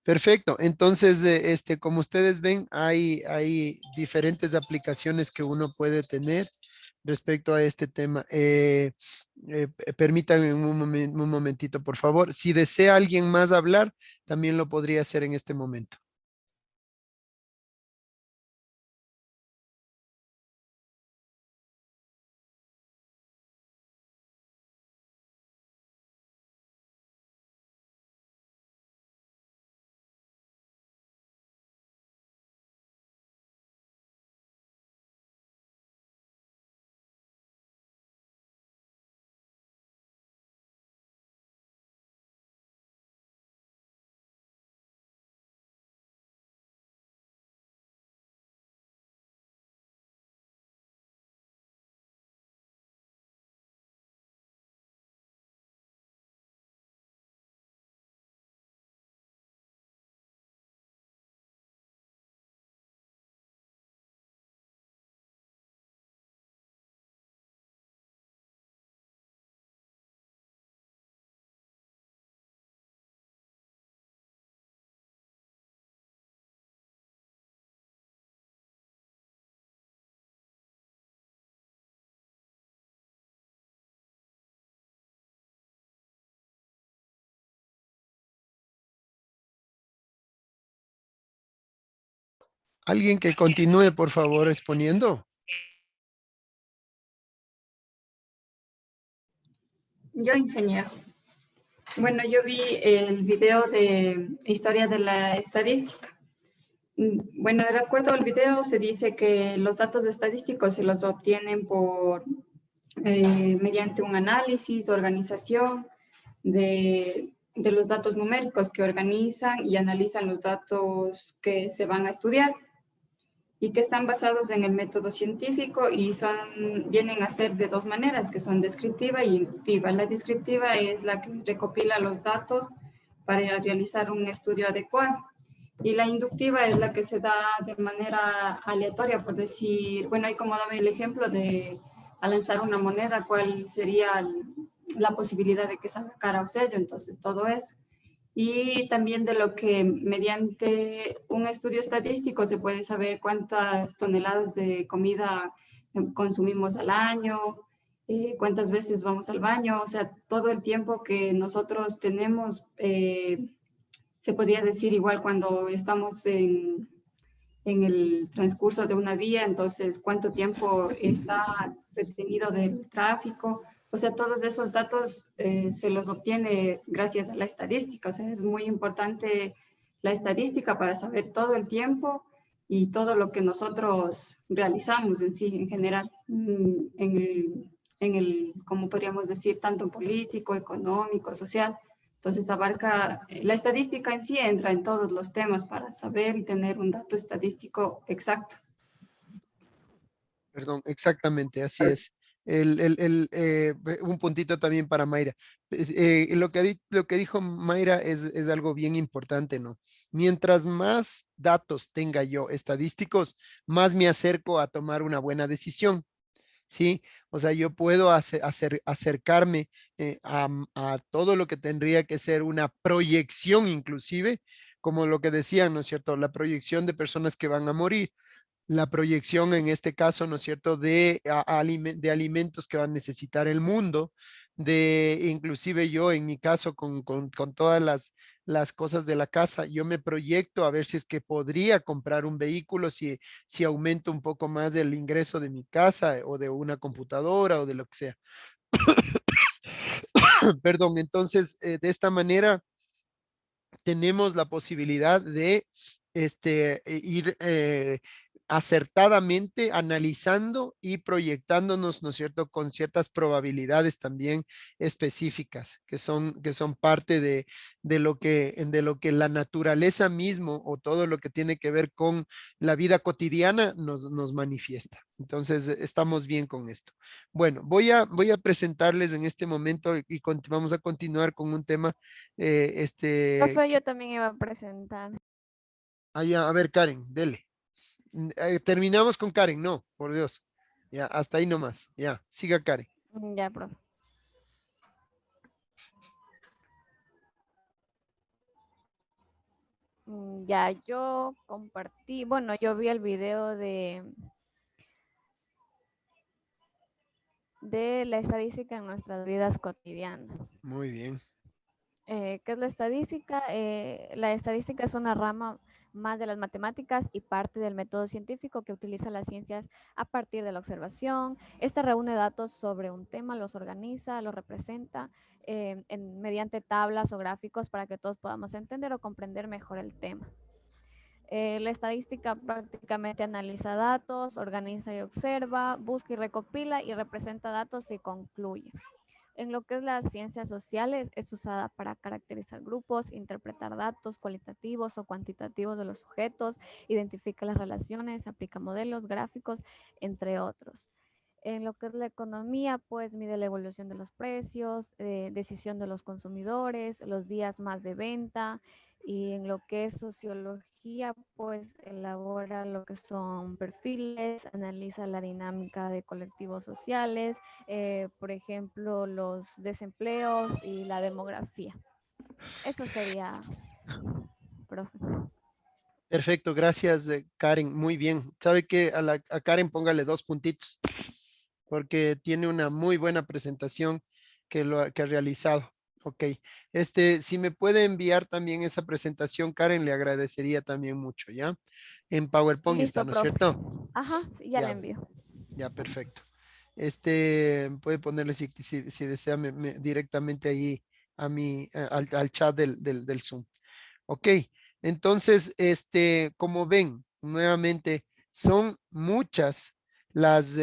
[SPEAKER 1] Perfecto. Entonces, como ustedes ven, hay diferentes aplicaciones que uno puede tener respecto a este tema. Permítanme un momentito, por favor. Si desea alguien más hablar, también lo podría hacer en este momento. Alguien que continúe, por favor, exponiendo.
[SPEAKER 15] Yo, ingeniero. Bueno, yo vi el video de historia de la estadística. Bueno, de acuerdo al video se dice que los datos estadísticos se los obtienen mediante un análisis, organización de los datos numéricos que organizan y analizan los datos que se van a estudiar y que están basados en el método científico y vienen a ser de dos maneras, que son descriptiva e inductiva. La descriptiva es la que recopila los datos para realizar un estudio adecuado. Y la inductiva es la que se da de manera aleatoria, por decir, bueno, ahí como daba el ejemplo de al lanzar una moneda, cuál sería la posibilidad de que salga cara o sello, entonces todo eso. Y también de lo que mediante un estudio estadístico se puede saber cuántas toneladas de comida consumimos al año, cuántas veces vamos al baño, o sea, todo el tiempo que nosotros tenemos, se podría decir igual cuando estamos en el transcurso de una vía, entonces cuánto tiempo está retenido del tráfico. O sea, todos esos datos se los obtiene gracias a la estadística. O sea, es muy importante la estadística para saber todo el tiempo y todo lo que nosotros realizamos en sí, en general, como podríamos decir, tanto político, económico, social. Entonces abarca, la estadística en sí entra en todos los temas para saber y tener un dato estadístico exacto.
[SPEAKER 1] Perdón, exactamente, así es. Un puntito también para Mayra. Lo que dijo Mayra es algo bien importante, ¿no? Mientras más datos tenga yo estadísticos, más me acerco a tomar una buena decisión. ¿Sí? O sea, yo puedo acercarme a todo lo que tendría que ser una proyección inclusive, como lo que decían, ¿no es cierto? La proyección de personas que van a morir, la proyección en este caso, ¿no es cierto?, de alimentos que va a necesitar el mundo, de inclusive yo en mi caso con todas las cosas de la casa, yo me proyecto a ver si es que podría comprar un vehículo, si aumento un poco más el ingreso de mi casa o de una computadora o de lo que sea. Perdón, entonces de esta manera tenemos la posibilidad de ir acertadamente analizando y proyectándonos, ¿no es cierto?, con ciertas probabilidades también específicas que son parte de lo que la naturaleza mismo o todo lo que tiene que ver con la vida cotidiana nos manifiesta. Entonces, estamos bien con esto. Bueno, voy a presentarles en este momento y vamos a continuar con un tema.
[SPEAKER 4] Profe, yo también iba a presentar.
[SPEAKER 1] A ver, Karen, dele. Terminamos con Karen, no, por Dios. Ya, hasta ahí nomás. Ya, siga Karen.
[SPEAKER 4] Ya, profe. Ya, yo compartí, bueno, yo vi el video de la estadística en nuestras vidas cotidianas.
[SPEAKER 1] Muy bien.
[SPEAKER 4] ¿Qué es la estadística? La estadística es una rama más de las matemáticas y parte del método científico que utiliza las ciencias a partir de la observación. Esta reúne datos sobre un tema, los organiza, los representa mediante tablas o gráficos para que todos podamos entender o comprender mejor el tema. La estadística prácticamente analiza datos, organiza y observa, busca y recopila y representa datos y concluye. En lo que es las ciencias sociales, es usada para caracterizar grupos, interpretar datos cualitativos o cuantitativos de los sujetos, identifica las relaciones, aplica modelos, gráficos, entre otros. En lo que es la economía, pues mide la evolución de los precios, decisión de los consumidores, los días más de venta, y en lo que es sociología, pues elabora lo que son perfiles, analiza la dinámica de colectivos sociales, por ejemplo, los desempleos y la demografía. Eso sería, profe.
[SPEAKER 1] Perfecto, gracias Karen, muy bien. ¿Sabe qué? A Karen póngale 2 puntitos, porque tiene una muy buena presentación que ha realizado. Ok, si me puede enviar también esa presentación, Karen, le agradecería también mucho, ¿ya? En PowerPoint
[SPEAKER 4] Listo,
[SPEAKER 1] está, ¿no es
[SPEAKER 4] profe.
[SPEAKER 1] cierto?
[SPEAKER 4] Ajá, sí, ya le envío.
[SPEAKER 1] Ya, perfecto. Puede ponerle si desea directamente ahí al chat del Zoom. Ok, entonces, como ven, nuevamente, son muchas las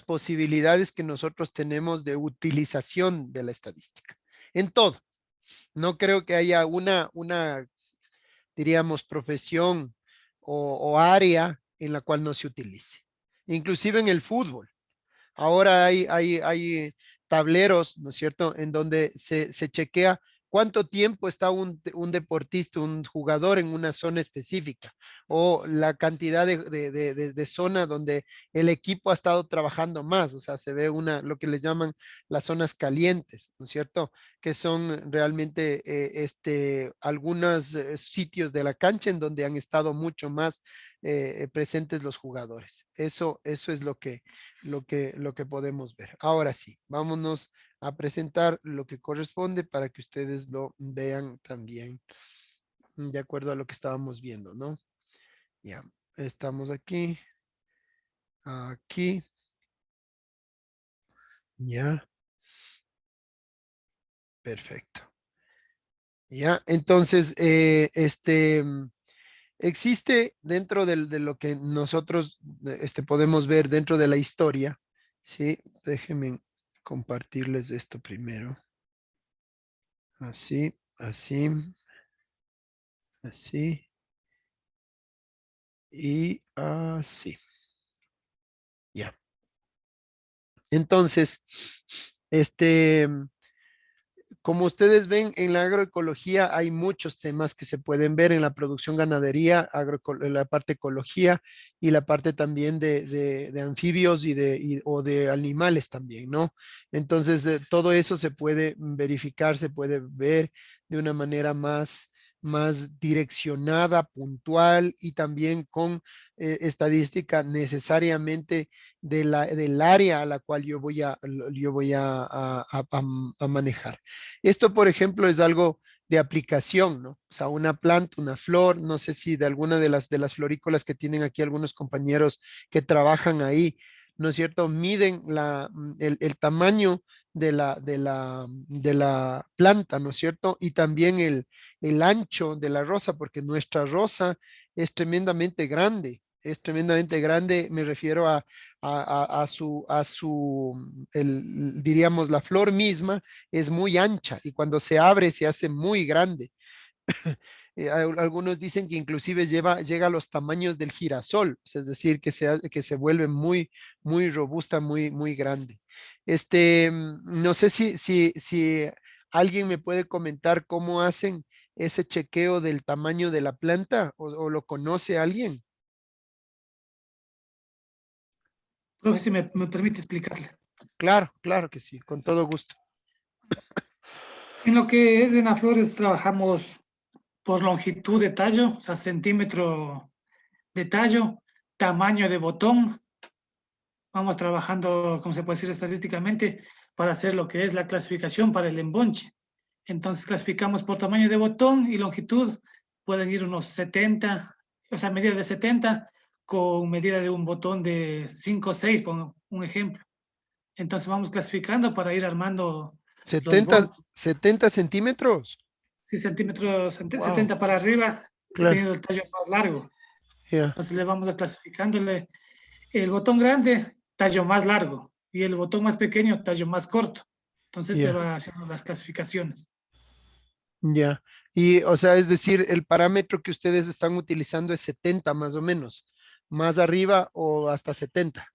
[SPEAKER 1] posibilidades que nosotros tenemos de utilización de la estadística. En todo. No creo que haya una diríamos, profesión o área en la cual no se utilice. Inclusive en el fútbol. Ahora hay tableros, ¿no es cierto?, en donde se chequea cuánto tiempo está un deportista, un jugador en una zona específica, o la cantidad de zona donde el equipo ha estado trabajando más. O sea, se ve lo que les llaman las zonas calientes, ¿no es cierto?, que son realmente algunos sitios de la cancha en donde han estado mucho más presentes los jugadores. Eso es lo que podemos ver. Ahora sí, vámonos a presentar lo que corresponde para que ustedes lo vean también de acuerdo a lo que estábamos viendo, ¿no? Ya, estamos aquí. Aquí. Ya. Perfecto. Ya, entonces, existe dentro de lo que nosotros podemos ver dentro de la historia, ¿sí? Déjenme compartirles esto primero. Así, así, así y así. Ya. Entonces, como ustedes ven, en la agroecología hay muchos temas que se pueden ver en la producción ganadería, en la parte ecología y la parte también de anfibios o de animales también, ¿no? Entonces, todo eso se puede verificar, se puede ver de una manera más direccionada, puntual y también con estadística necesariamente del área a la cual yo voy a manejar. Esto, por ejemplo, es algo de aplicación, ¿no? O sea, una planta, una flor, no sé si de alguna de las florícolas que tienen aquí algunos compañeros que trabajan ahí, ¿no es cierto? Miden el tamaño de la planta, ¿no es cierto? Y también el ancho de la rosa, porque nuestra rosa es tremendamente grande. Es tremendamente grande, me refiero diríamos, la flor misma es muy ancha y cuando se abre se hace muy grande. Algunos dicen que inclusive llega a los tamaños del girasol, es decir, que se vuelve muy, muy robusta, muy, muy grande. No sé si alguien me puede comentar cómo hacen ese chequeo del tamaño de la planta o lo conoce alguien.
[SPEAKER 10] Profe, si me permite explicarle.
[SPEAKER 1] Claro, claro que sí, con todo gusto.
[SPEAKER 10] En lo que es en las flores trabajamos por longitud de tallo, o sea, centímetro de tallo, tamaño de botón. Vamos trabajando, como se puede decir estadísticamente, para hacer lo que es la clasificación para el embonche. Entonces clasificamos por tamaño de botón y longitud. Pueden ir unos 70, o sea, medida de 70 con medida de un botón de 5 o 6, por un ejemplo. Entonces vamos clasificando para ir armando los
[SPEAKER 1] 70,
[SPEAKER 10] bonches.
[SPEAKER 1] 70 centímetros.
[SPEAKER 10] Sí, centímetros,
[SPEAKER 1] Wow.
[SPEAKER 10] 70 para arriba,
[SPEAKER 1] Claro.
[SPEAKER 10] dependiendo del tallo más largo.
[SPEAKER 1] Yeah.
[SPEAKER 10] Entonces le vamos a clasificándole el botón grande, tallo más largo, y el botón más pequeño, tallo más corto. Entonces se va haciendo las clasificaciones.
[SPEAKER 1] Ya. Y, o sea, es decir, el parámetro que ustedes están utilizando es 70 más o menos, más arriba o hasta 70.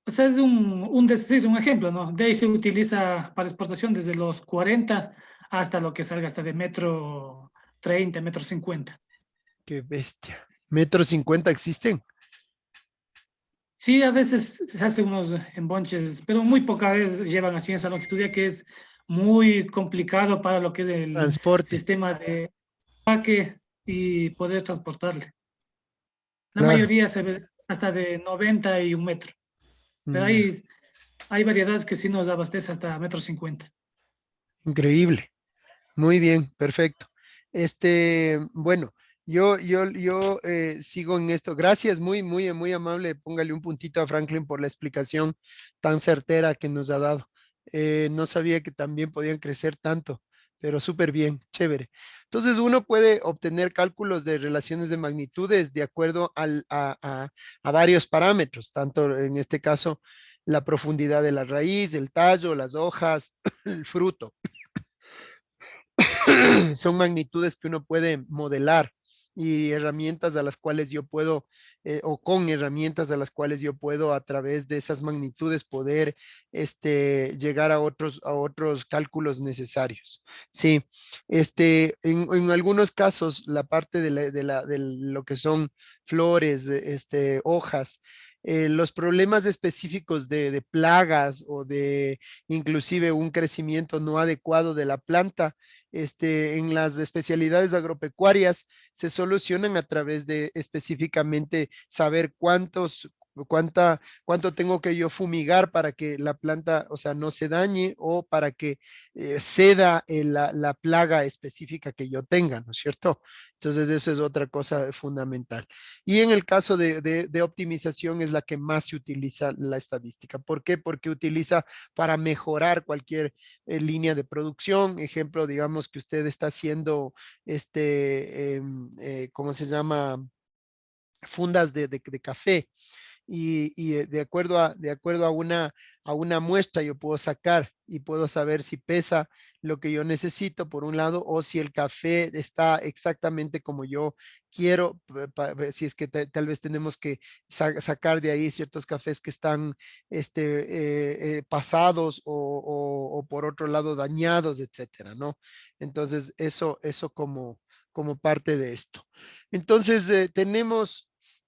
[SPEAKER 10] O sea, es un ejemplo, ¿no? De ahí se utiliza para exportación desde los 40 hasta lo que salga hasta de metro 30, metro 50.
[SPEAKER 1] Qué bestia. ¿Metro 50 existen?
[SPEAKER 10] Sí, a veces se hacen unos embonches, pero muy pocas veces llevan así esa longitud, ya que es muy complicado para lo que es el
[SPEAKER 1] Transporte.
[SPEAKER 10] sistema de empaque y poder transportarle. La
[SPEAKER 1] Claro.
[SPEAKER 10] mayoría se ve hasta de 90 y un metro, pero
[SPEAKER 1] Mm,
[SPEAKER 10] hay variedades que sí nos abastece hasta metro 50.
[SPEAKER 1] increíble. Muy bien, perfecto. Bueno, yo sigo en esto. Gracias, muy, muy, muy amable. Póngale un puntito a Franklin por la explicación tan certera que nos ha dado. No sabía que también podían crecer tanto, pero súper bien, chévere. Entonces, uno puede obtener cálculos de relaciones de magnitudes de acuerdo a varios parámetros, tanto en este caso la profundidad de la raíz, el tallo, las hojas, el fruto. Son magnitudes que uno puede modelar y herramientas a las cuales yo puedo, o con herramientas a las cuales yo puedo a través de esas magnitudes poder llegar a otros cálculos necesarios. Sí, en algunos casos la parte de lo que son flores, hojas, los problemas específicos de plagas o de inclusive un crecimiento no adecuado de la planta, en las especialidades agropecuarias se solucionan a través de específicamente saber cuánto tengo que yo fumigar para que la planta, o sea, no se dañe o para que ceda la plaga específica que yo tenga, ¿no es cierto? Entonces, eso es otra cosa fundamental. Y en el caso de optimización es la que más se utiliza la estadística. ¿Por qué? Porque utiliza para mejorar cualquier línea de producción. Ejemplo, digamos que usted está haciendo, ¿cómo se llama? Fundas de café y de acuerdo a una muestra yo puedo sacar y puedo saber si pesa lo que yo necesito por un lado o si el café está exactamente como yo quiero, si es que tal vez tenemos que sacar de ahí ciertos cafés que están pasados o por otro lado dañados, etcétera, ¿no? Entonces, eso como parte de esto. Entonces,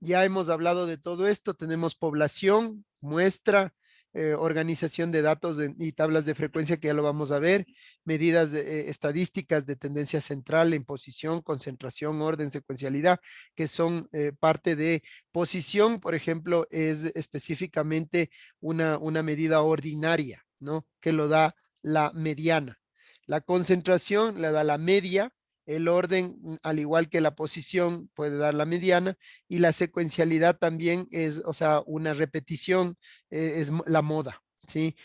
[SPEAKER 1] ya hemos hablado de todo esto, tenemos población, muestra, organización de datos y tablas de frecuencia que ya lo vamos a ver, medidas estadísticas de tendencia central en posición, concentración, orden, secuencialidad, que son parte de posición, por ejemplo, es específicamente una medida ordinaria, ¿no? Que lo da la mediana. La concentración la da la media El orden, al igual que la posición, puede dar la mediana, y la secuencialidad también es, o sea, una repetición, es la moda, ¿sí?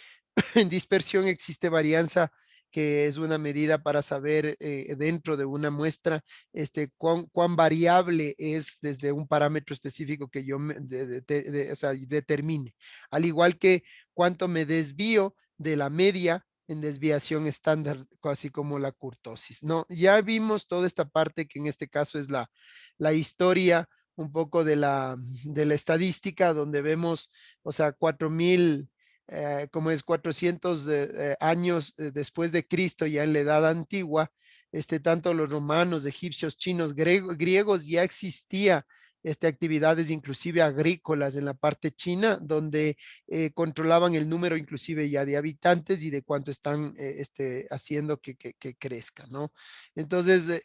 [SPEAKER 1] En dispersión existe varianza, que es una medida para saber dentro de una muestra cuán variable es desde un parámetro específico que yo o sea, determine. Al igual que cuánto me desvío de la media en desviación estándar, así como la kurtosis, ¿no? Ya vimos toda esta parte que en este caso es la historia un poco de la estadística, donde vemos, o sea, 4000, como es 400 años después de Cristo, ya en la edad antigua, tanto los romanos, egipcios, chinos, griegos, ya existía actividades inclusive agrícolas en la parte china, donde controlaban el número inclusive ya de habitantes y de cuánto están haciendo que crezca, ¿no? Entonces,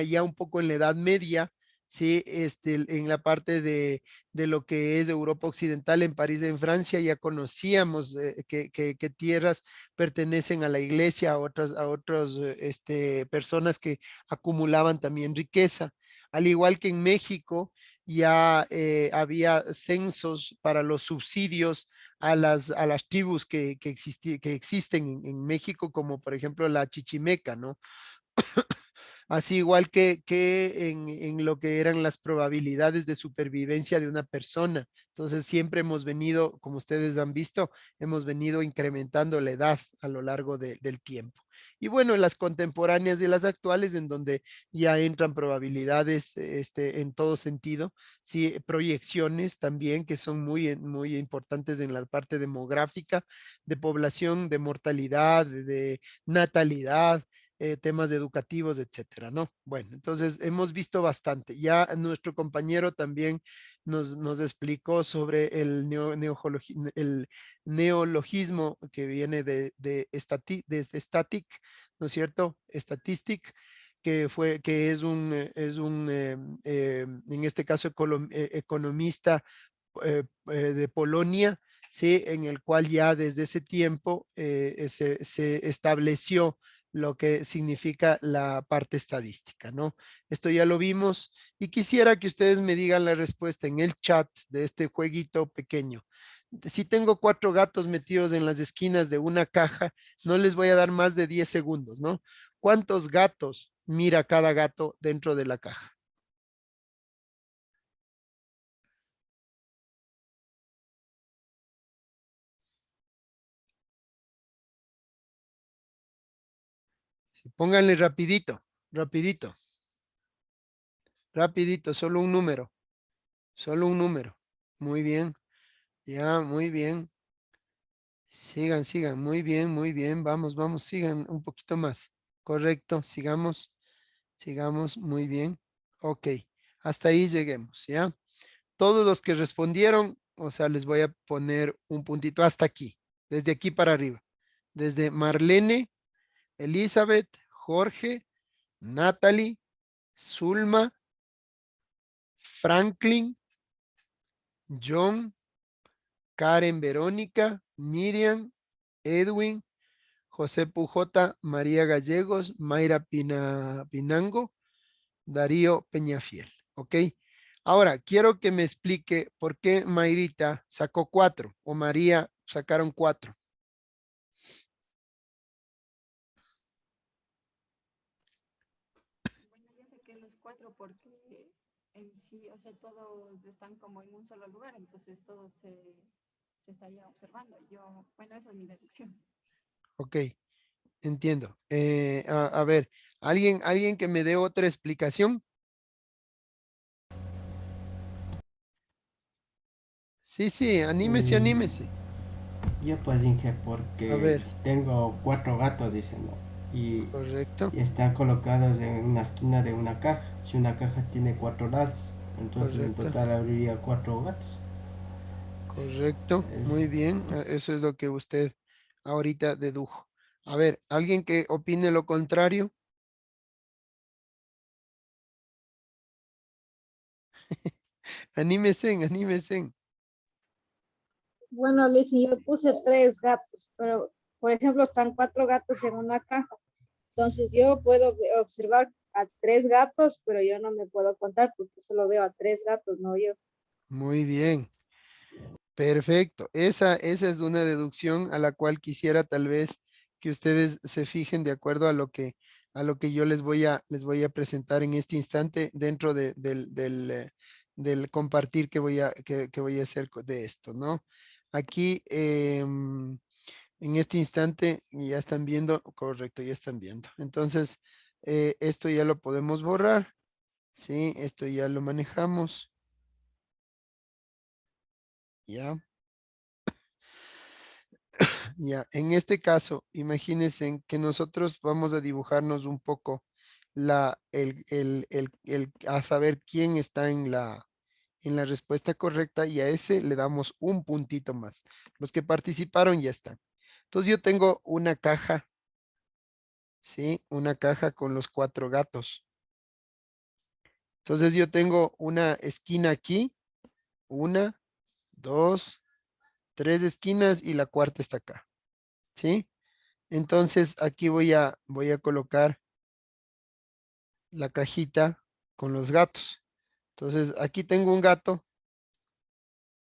[SPEAKER 1] ya un poco en la Edad Media, sí, en la parte de lo que es Europa Occidental, en París, en Francia, ya conocíamos que tierras pertenecen a la iglesia, a otras personas que acumulaban también riqueza. Al igual que en México, ya había censos para los subsidios a las tribus que existen en México, como por ejemplo la chichimeca, ¿no? Así igual que en lo que eran las probabilidades de supervivencia de una persona. Entonces siempre hemos venido, como ustedes han visto, hemos venido incrementando la edad a lo largo del tiempo. Y bueno, en las contemporáneas y las actuales, en donde ya entran probabilidades en todo sentido, sí, proyecciones también que son muy importantes en la parte demográfica, de población, de mortalidad, de natalidad, temas educativos, etcétera, ¿no? Bueno, entonces hemos visto bastante. Ya nuestro compañero también nos explicó sobre el neologismo que viene de static, ¿no es cierto? Statistic, que es un en este caso, economista de Polonia, ¿sí? En el cual ya desde ese tiempo se estableció lo que significa la parte estadística, ¿no? Esto ya lo vimos y quisiera que ustedes me digan la respuesta en el chat de este jueguito pequeño. Si tengo 4 gatos metidos en las esquinas de una caja, no les voy a dar más de 10 segundos, ¿no? ¿Cuántos gatos mira cada gato dentro de la caja? Pónganle rapidito, rapidito, rapidito, solo un número, solo un número. Muy bien, ya, muy bien. Sigan, sigan, muy bien, vamos, vamos, sigan un poquito más. Correcto, sigamos, sigamos, muy bien. Ok, hasta ahí lleguemos, ¿ya? Todos los que respondieron, o sea, les voy a poner un puntito hasta aquí, desde aquí para arriba. Desde Marlene, Elizabeth, Jorge, Natalie, Zulma, Franklin, John, Karen Verónica, Miriam, Edwin, José Pujota, María Gallegos, Mayra Pinango, Darío Peñafiel. ¿Ok? Ahora, quiero que me explique por qué Mayrita sacó 4 o María sacaron 4.
[SPEAKER 15] Bueno, yo saqué los 4 porque en sí, o sea, todos están como en un solo lugar, entonces todos se estaría observando. Yo, bueno, esa es mi deducción.
[SPEAKER 1] Ok, entiendo. A ver, ¿alguien que me dé otra explicación? Sí, sí, anímese, anímese.
[SPEAKER 16] Yo pues dije,
[SPEAKER 1] A
[SPEAKER 16] porque
[SPEAKER 1] ver,
[SPEAKER 16] si tengo 4 gatos, dice, ¿no?
[SPEAKER 1] correcto,
[SPEAKER 16] Y están colocados en una esquina de una caja. Si una caja tiene 4 lados, entonces en
[SPEAKER 1] correcto,
[SPEAKER 16] total habría 4 gatos.
[SPEAKER 1] correcto.
[SPEAKER 16] Es-
[SPEAKER 1] Muy bien, eso es lo que usted ahorita dedujo. A ver, ¿alguien que opine lo contrario? Anímese, anímese.
[SPEAKER 12] Bueno, Liz, yo puse 3 gatos, pero por ejemplo están 4 gatos en una caja. Entonces yo puedo observar a 3 gatos, pero yo no me puedo contar porque solo veo a 3 gatos, no yo.
[SPEAKER 1] Muy bien. Perfecto. Esa es una deducción a la cual quisiera tal vez que ustedes se fijen de acuerdo a lo que yo les voy a presentar en este instante dentro del compartir que voy a hacer de esto, ¿no? Aquí, en este instante, ya están viendo, correcto, ya están viendo. Entonces, esto ya lo podemos borrar, ¿sí? Esto ya lo manejamos. Ya. Ya, en este caso, imagínense que nosotros vamos a dibujarnos un poco a saber quién está en la respuesta correcta y a ese le damos un puntito más. Los que participaron ya están. Entonces yo tengo una caja, ¿sí? Una caja con los 4 gatos. Entonces yo tengo una esquina aquí, 1, 2, 3 esquinas y la cuarta está acá, ¿sí? Entonces aquí voy a colocar la cajita con los gatos. Entonces aquí tengo un gato,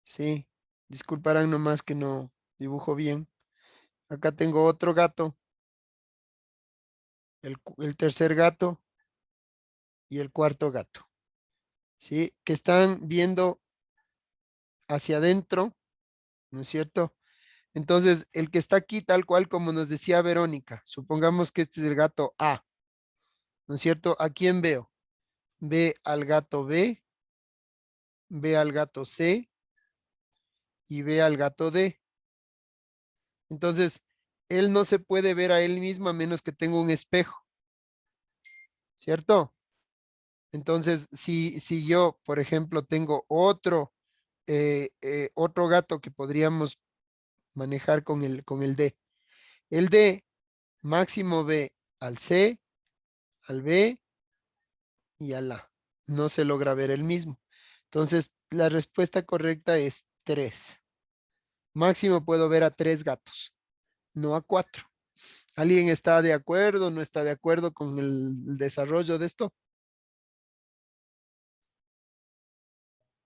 [SPEAKER 1] ¿sí? Disculparán nomás que no dibujo bien. Acá tengo otro gato, el tercer gato y el cuarto gato, ¿sí? Que están viendo hacia adentro, ¿no es cierto? Entonces, el que está aquí, tal cual como nos decía Verónica, supongamos que este es el gato A, ¿no es cierto? ¿A quién veo? Ve al gato B, ve al gato C y ve al gato D. Entonces, él no se puede ver a él mismo a menos que tenga un espejo, ¿cierto? Entonces, si yo, por ejemplo, tengo otro gato que podríamos manejar con el D. El D máximo ve al C, al B y al A. No se logra ver el mismo. Entonces, la respuesta correcta es 3. Máximo puedo ver a 3 gatos, no a 4. ¿Alguien está de acuerdo, no está de acuerdo con el desarrollo de esto?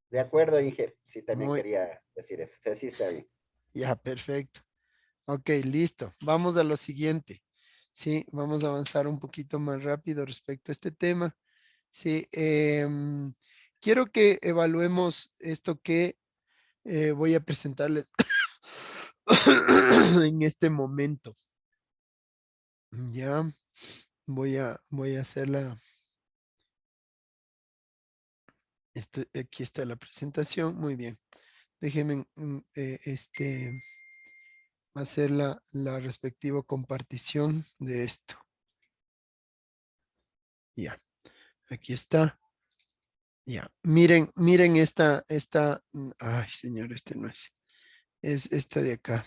[SPEAKER 6] De acuerdo, Inge. Sí, también
[SPEAKER 1] Muy,
[SPEAKER 6] quería decir eso. Sí, está bien.
[SPEAKER 1] ya, perfecto. Ok, listo. Vamos a lo siguiente. Sí, vamos a avanzar un poquito más rápido respecto a este tema. Sí, quiero que evaluemos esto que voy a presentarles en este momento. Ya, voy a hacerla. Aquí está la presentación. Muy bien. Déjenme hacer la respectiva compartición de esto. Ya, aquí está. Ya, miren ay señor, este no es esta de acá.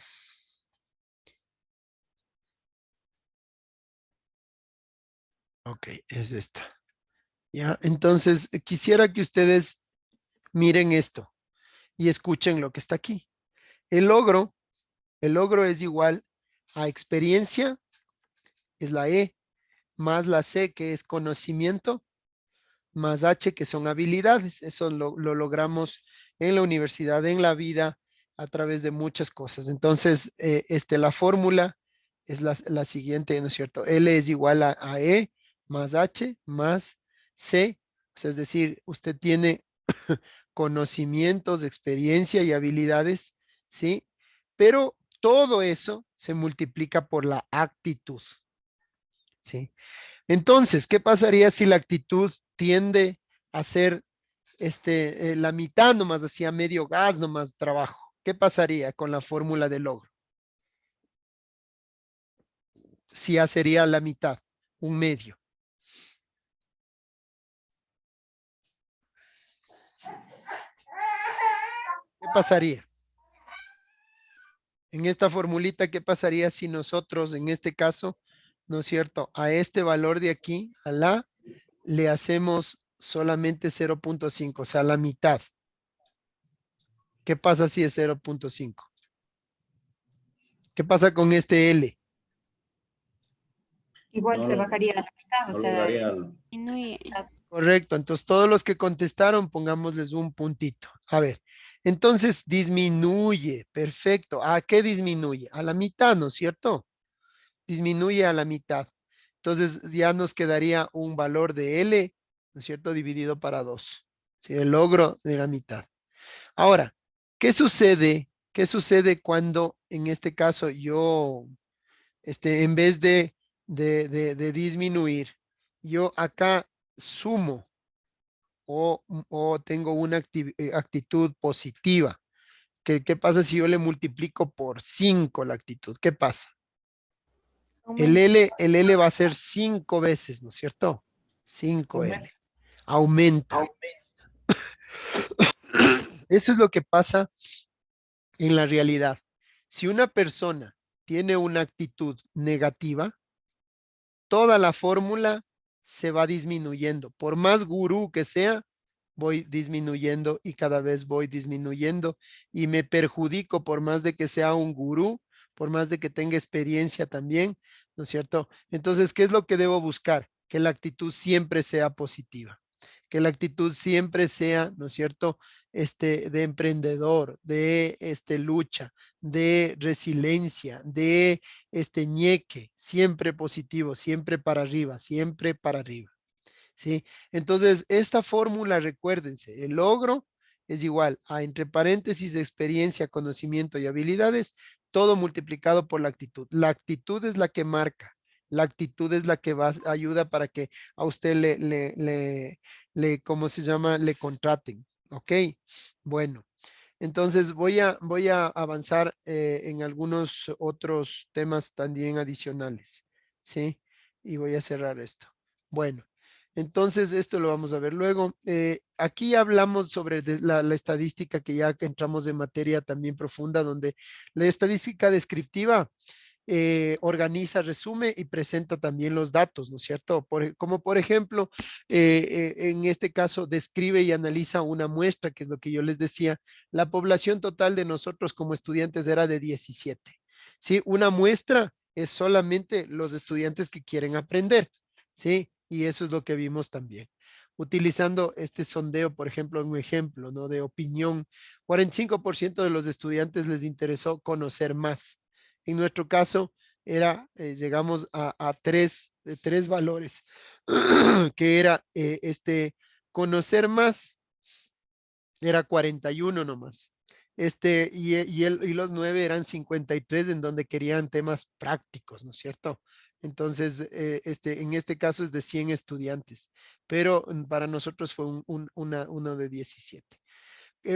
[SPEAKER 1] Ok, es esta. Ya, entonces quisiera que ustedes miren esto y escuchen lo que está aquí. El logro es igual a experiencia, es la E, más la C, que es conocimiento, más H, que son habilidades. Eso lo logramos en la universidad, en la vida, a través de muchas cosas. Entonces, la fórmula es la siguiente, ¿no es cierto? L es igual a E más H más C. O sea, es decir, usted tiene conocimientos, experiencia y habilidades, ¿sí? Pero todo eso se multiplica por la actitud, ¿sí? Entonces, ¿qué pasaría si la actitud tiende a ser la mitad nomás, hacía medio gas nomás trabajo? ¿Qué pasaría con la fórmula de logro? Si ya sería la mitad, un medio. ¿Qué pasaría? En esta formulita, ¿qué pasaría si nosotros, en este caso, ¿no es cierto? A este valor de aquí, a la, le hacemos solamente 0.5, o sea, la mitad. ¿Qué pasa si es 0.5? ¿Qué pasa con este L?
[SPEAKER 15] Igual
[SPEAKER 7] No
[SPEAKER 15] se
[SPEAKER 7] lo-
[SPEAKER 15] bajaría a la mitad, o
[SPEAKER 7] no lo
[SPEAKER 15] sea,
[SPEAKER 7] daría al-
[SPEAKER 1] Correcto, entonces todos los que contestaron, pongámosles un puntito. A ver, entonces disminuye, perfecto. ¿A qué disminuye? A la mitad, ¿no es cierto? Disminuye a la mitad. Entonces ya nos quedaría un valor de L, ¿no es cierto? Dividido para 2. ¿Sí? El logro de la mitad. Ahora, ¿qué sucede? ¿Qué sucede cuando en este caso yo, en vez de disminuir, yo acá sumo o tengo una actitud positiva? ¿Qué pasa si yo le multiplico por 5 la actitud? ¿Qué pasa? El L va a ser 5 veces, ¿no es cierto? 5L. Aumenta. Eso es lo que pasa en la realidad. Si una persona tiene una actitud negativa, toda la fórmula se va disminuyendo. Por más gurú que sea, voy disminuyendo y cada vez voy disminuyendo y me perjudico por más de que sea un gurú, por más de que tenga experiencia también, ¿no es cierto? Entonces, ¿qué es lo que debo buscar? Que la actitud siempre sea positiva, que la actitud siempre sea, ¿no es cierto? De emprendedor, de lucha, de resiliencia, de ñeque, siempre positivo, siempre para arriba, siempre para arriba. ¿Sí? Entonces, esta fórmula, recuérdense, el logro es igual a, entre paréntesis, de experiencia, conocimiento y habilidades, todo multiplicado por la actitud. La actitud es la que marca, la actitud es la que ayuda para que a usted ¿cómo se llama? Le contraten, ¿ok? Bueno, entonces voy a avanzar en algunos otros temas también adicionales, ¿sí? Y voy a cerrar esto. Bueno. Entonces, esto lo vamos a ver luego. Aquí hablamos sobre la estadística, que ya que entramos en materia también profunda, donde la estadística descriptiva organiza, resume y presenta también los datos, ¿no es cierto? Como por ejemplo, en este caso, describe y analiza una muestra, que es lo que yo les decía. La población total de nosotros como estudiantes era de 17. ¿Sí? Una muestra es solamente los estudiantes que quieren aprender, ¿sí? Y eso es lo que vimos también. Utilizando este sondeo, por ejemplo, un ejemplo, ¿no? De opinión, 45% de los estudiantes les interesó conocer más. En nuestro caso, llegamos a tres valores, que era conocer más, era 41 nomás. Y los 9 eran 53, en donde querían temas prácticos, ¿no es cierto? Entonces, en este caso es de 100 estudiantes, pero para nosotros fue uno de 17.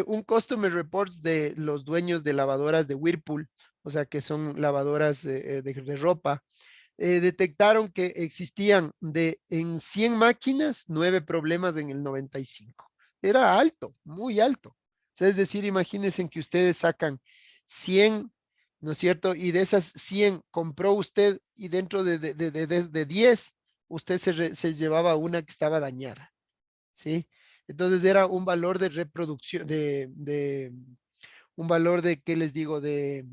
[SPEAKER 1] Un customer reports de los dueños de lavadoras de Whirlpool, o sea, que son lavadoras de ropa, detectaron que existían en 100 máquinas, 9 problemas en el 95. Era alto, muy alto. O sea, es decir, imagínense que ustedes sacan 100, ¿no es cierto? Y de esas 100 compró usted y dentro de 10, usted se llevaba una que estaba dañada, ¿sí? Entonces era un valor de reproducción, un valor de, ¿qué les digo? De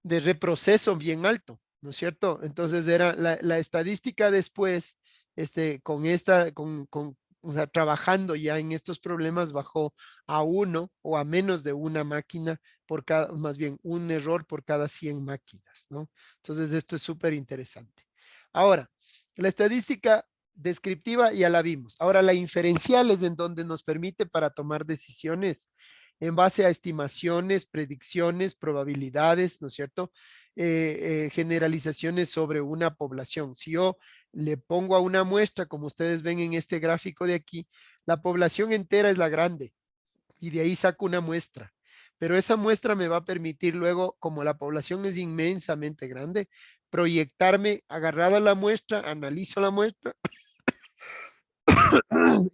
[SPEAKER 1] reproceso bien alto, ¿no es cierto? Entonces era la estadística después, o sea, trabajando ya en estos problemas, bajó a 1 o a menos de una máquina por cada, más bien un error por cada 100 máquinas, ¿no? Entonces esto es súper interesante. Ahora, la estadística descriptiva ya la vimos. Ahora la inferencial es en donde nos permite para tomar decisiones en base a estimaciones, predicciones, probabilidades, ¿no es cierto? Generalizaciones sobre una población. Si yo le pongo a una muestra, como ustedes ven en este gráfico de aquí, la población entera es la grande y de ahí saco una muestra. Pero esa muestra me va a permitir luego, como la población es inmensamente grande, proyectarme agarrado a la muestra, analizo la muestra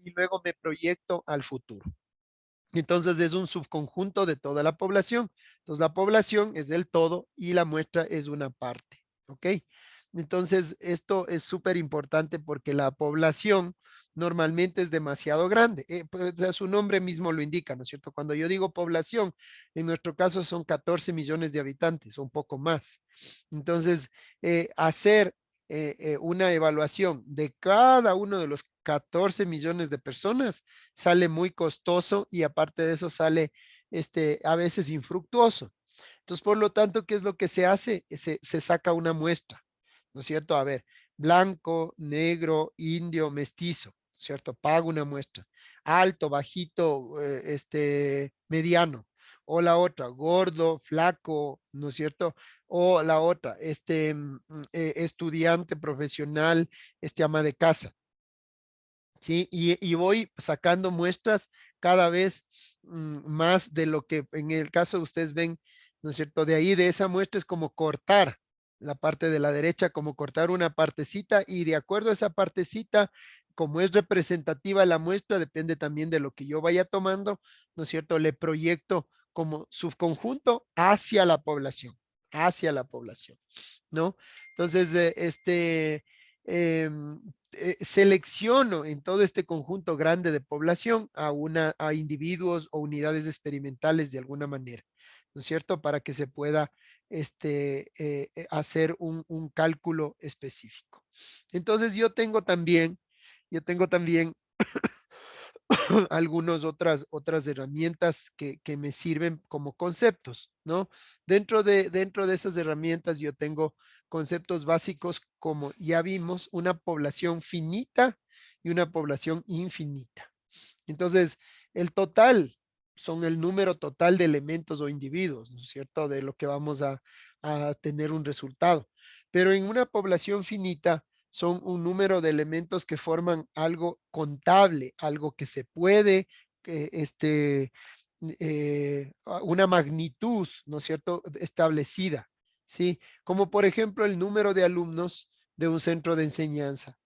[SPEAKER 1] y luego me proyecto al futuro. Entonces es un subconjunto de toda la población. Entonces la población es el todo y la muestra es una parte. ¿Ok? Entonces esto es súper importante porque la población normalmente es demasiado grande. Pues, o sea, su nombre mismo lo indica, ¿no es cierto? Cuando yo digo población, en nuestro caso son 14 millones de habitantes o un poco más. Entonces, hacer una evaluación de cada uno de los 14 millones de personas, sale muy costoso y aparte de eso sale a veces infructuoso. Entonces, por lo tanto, ¿qué es lo que se hace? Se saca una muestra, ¿no es cierto? A ver, blanco, negro, indio, mestizo, ¿cierto? Pago una muestra. Alto, bajito, mediano. O la otra, gordo, flaco, ¿no es cierto? O la otra, estudiante, profesional, ama de casa. ¿Sí? Y voy sacando muestras cada vez más de lo que en el caso de ustedes ven, ¿no es cierto? De ahí, de esa muestra es como cortar la parte de la derecha, como cortar una partecita y de acuerdo a esa partecita, como es representativa la muestra, depende también de lo que yo vaya tomando, ¿no es cierto? Le proyecto como subconjunto hacia la población, ¿no? Entonces, em, selecciono en todo este conjunto grande de población a individuos o unidades experimentales de alguna manera, ¿no es cierto? Para que se pueda hacer un cálculo específico. Entonces yo tengo también algunas otras herramientas que me sirven como conceptos, ¿no? Dentro de esas herramientas yo tengo conceptos básicos como ya vimos, una población finita y una población infinita. Entonces, el total son el número total de elementos o individuos, ¿no es cierto? De lo que vamos a tener un resultado. Pero en una población finita son un número de elementos que forman algo contable, algo que se puede, una magnitud, ¿no es cierto?, establecida, ¿sí? Como por ejemplo el número de alumnos de un centro de enseñanza.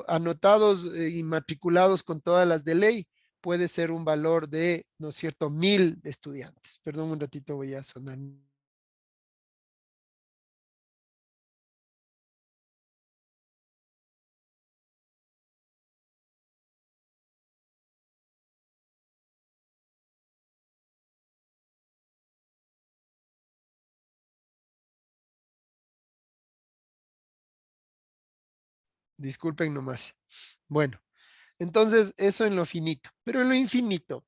[SPEAKER 1] Anotados y matriculados con todas las de ley, puede ser un valor de, ¿no es cierto?, 1000 estudiantes. Perdón, un ratito voy a sonar. Disculpen nomás. Bueno, entonces eso en lo finito, pero en lo infinito,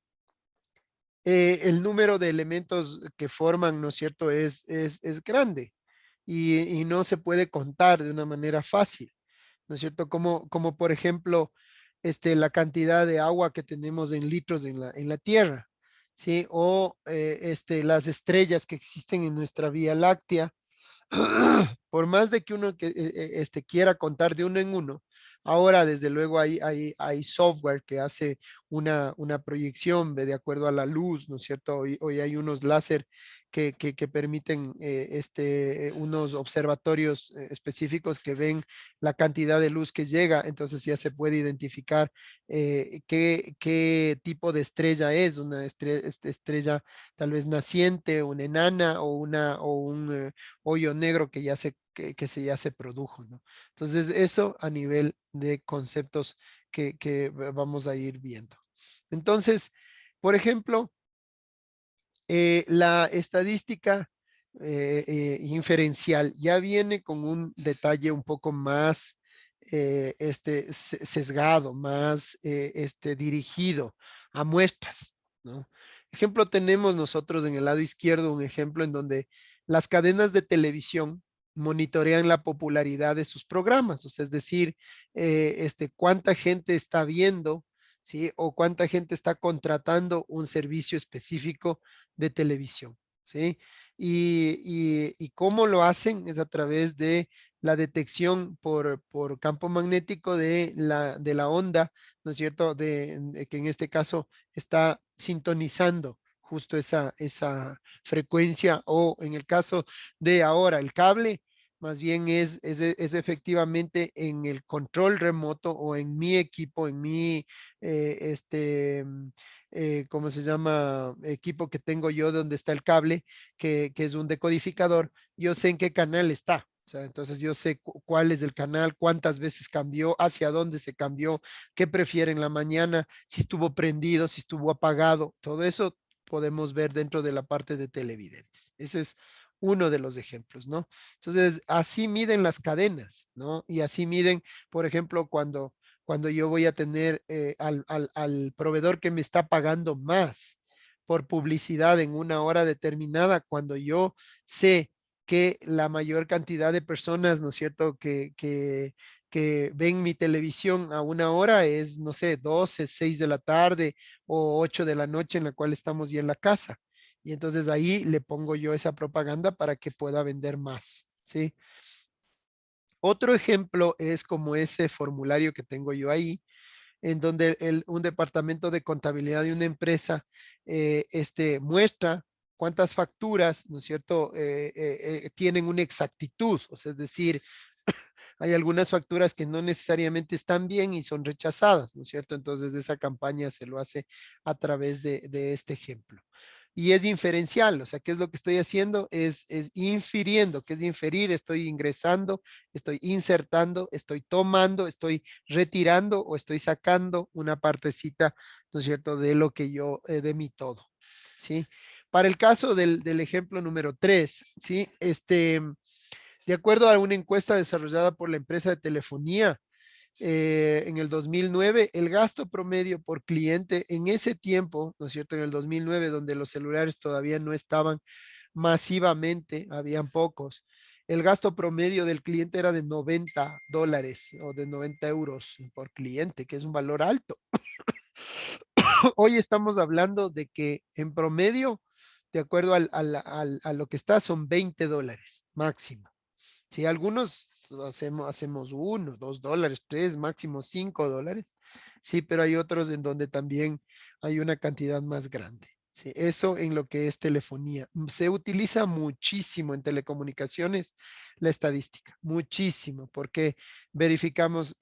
[SPEAKER 1] el número de elementos que forman, ¿no es cierto?, es grande y no se puede contar de una manera fácil, ¿no es cierto? Como por ejemplo, la cantidad de agua que tenemos en litros en la Tierra, ¿sí? O las estrellas que existen en nuestra Vía Láctea, por más de que uno quiera contar de uno en uno, ahora desde luego hay software que hace una proyección de acuerdo a la luz, ¿no es cierto? Hoy hay unos láser que permiten unos observatorios específicos que ven la cantidad de luz que llega, entonces ya se puede identificar qué tipo de estrella es, una estrella tal vez naciente, una enana o un hoyo negro ya se produjo, ¿no? Entonces, eso a nivel de conceptos que vamos a ir viendo. Entonces, por ejemplo, la estadística inferencial ya viene con un detalle un poco más sesgado, más dirigido a muestras, ¿no? Ejemplo, tenemos nosotros en el lado izquierdo un ejemplo en donde las cadenas de televisión monitorean la popularidad de sus programas, o sea, es decir, cuánta gente está viendo, ¿sí? O cuánta gente está contratando un servicio específico de televisión, ¿sí? Y cómo lo hacen es a través de la detección por campo magnético de la onda, ¿no es cierto? De que en este caso está sintonizando justo esa frecuencia o en el caso de ahora el cable, más bien es efectivamente en el control remoto o en mi equipo, en mi, ¿cómo se llama? Equipo que tengo yo donde está el cable, que es un decodificador, yo sé en qué canal está. O sea, entonces yo sé cuál es el canal, cuántas veces cambió, hacia dónde se cambió, qué prefiere en la mañana, si estuvo prendido, si estuvo apagado, todo eso podemos ver dentro de la parte de televidentes. Ese es uno de los ejemplos, ¿no? Entonces, así miden las cadenas, ¿no? Y así miden, por ejemplo, cuando yo voy a tener al proveedor que me está pagando más por publicidad en una hora determinada, cuando yo sé que la mayor cantidad de personas, ¿no es cierto?, que ven mi televisión a una hora es, no sé, 12, 6 de la tarde o 8 de la noche en la cual estamos ya en la casa. Y entonces ahí le pongo yo esa propaganda para que pueda vender más, ¿sí? Otro ejemplo es como ese formulario que tengo yo ahí, en donde un departamento de contabilidad de una empresa muestra cuántas facturas, ¿no es cierto?, tienen una exactitud, o sea, es decir, hay algunas facturas que no necesariamente están bien y son rechazadas, ¿no es cierto? Entonces, esa campaña se lo hace a través de este ejemplo. Y es inferencial, o sea, ¿qué es lo que estoy haciendo? Es infiriendo, ¿qué es inferir? Estoy ingresando, estoy insertando, estoy tomando, estoy retirando o estoy sacando una partecita, ¿no es cierto?, de lo que yo, de mi todo, ¿sí? Para el caso del ejemplo número 3, ¿sí? De acuerdo a una encuesta desarrollada por la empresa de telefonía en el 2009, el gasto promedio por cliente en ese tiempo, ¿no es cierto? En el 2009, donde los celulares todavía no estaban masivamente, habían pocos. El gasto promedio del cliente era de $90 o de 90 euros por cliente, que es un valor alto. Hoy estamos hablando de que en promedio, de acuerdo a lo que está, son $20 máximo. Sí, algunos hacemos $1, $2, $3, máximo $5. Sí, pero hay otros en donde también hay una cantidad más grande. Sí, eso en lo que es telefonía. Se utiliza muchísimo en telecomunicaciones la estadística, muchísimo, porque verificamos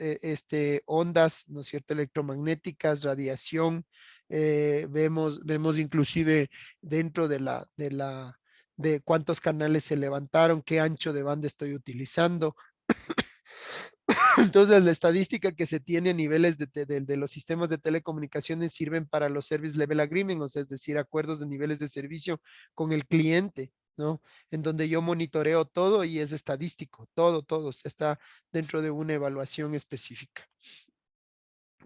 [SPEAKER 1] ondas, ¿no es cierto?, electromagnéticas, radiación, vemos inclusive dentro de cuántos canales se levantaron, qué ancho de banda estoy utilizando. Entonces, la estadística que se tiene a niveles de los sistemas de telecomunicaciones sirven para los Service Level Agreement, o sea, es decir, acuerdos de niveles de servicio con el cliente, ¿no? En donde yo monitoreo todo y es estadístico, todo está dentro de una evaluación específica.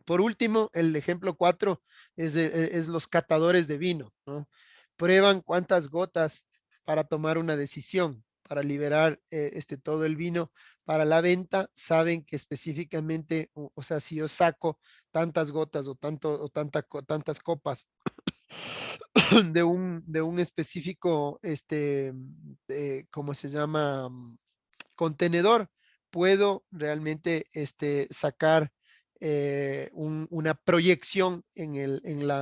[SPEAKER 1] Por último, el ejemplo 4 es los catadores de vino, ¿no? Prueban cuántas gotas para tomar una decisión, para liberar todo el vino para la venta. Saben que específicamente, o sea, si yo saco tantas gotas o tantas copas de un específico, ¿cómo se llama? Contenedor, puedo realmente sacar una proyección en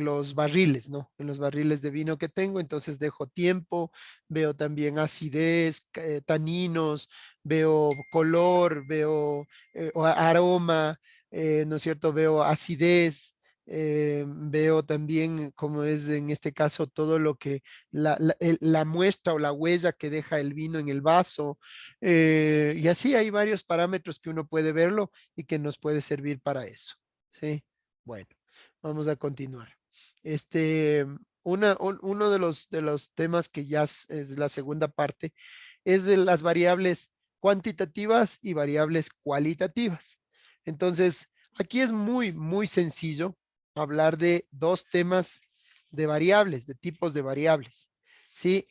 [SPEAKER 1] los barriles, ¿no? En los barriles de vino que tengo, entonces dejo tiempo, veo también acidez, taninos, veo color, veo aroma, ¿no es cierto? Veo acidez, veo también, como es en este caso, todo lo que la muestra o la huella que deja el vino en el vaso. Y así hay varios parámetros que uno puede verlo y que nos puede servir para eso. ¿Sí? Bueno, vamos a continuar. Uno de los temas que ya es la segunda parte es de las variables cuantitativas y variables cualitativas. Entonces, aquí es muy, muy sencillo hablar de dos temas de variables, de tipos de variables. ¿Sí?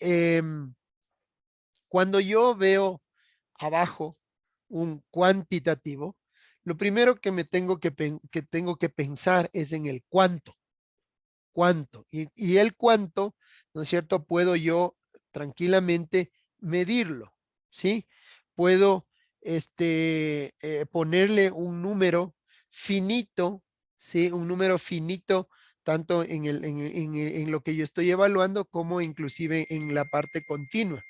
[SPEAKER 1] Cuando yo veo abajo un cuantitativo, lo primero que tengo que pensar es en el cuánto. ¿Cuánto? Y el cuánto, ¿no es cierto? Puedo yo tranquilamente medirlo, ¿sí? Puedo ponerle un número finito, ¿sí? Un número finito tanto en lo que yo estoy evaluando como inclusive en la parte continua.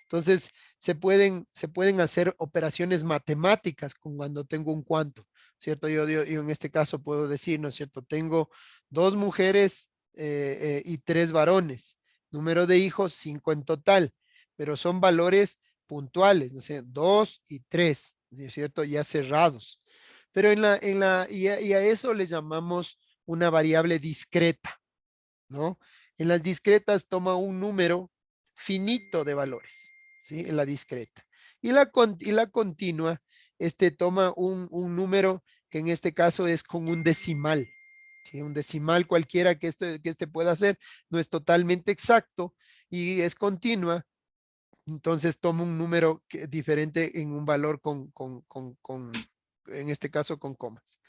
[SPEAKER 1] Entonces, se pueden hacer operaciones matemáticas cuando tengo un cuánto, ¿cierto? Yo en este caso puedo decir, ¿no es cierto? Tengo 2 mujeres y 3 varones. Número de hijos, 5 en total, pero son valores puntuales, ¿no sé? 2 y 3, ¿no es cierto? Ya cerrados. Pero y a eso le llamamos una variable discreta, ¿no? En las discretas toma un número finito de valores, ¿sí? En la discreta. Y la continua, toma un número que en este caso es con un decimal, ¿sí? Un decimal cualquiera que este pueda hacer, no es totalmente exacto y es continua, entonces toma un número diferente en un valor en este caso con comas.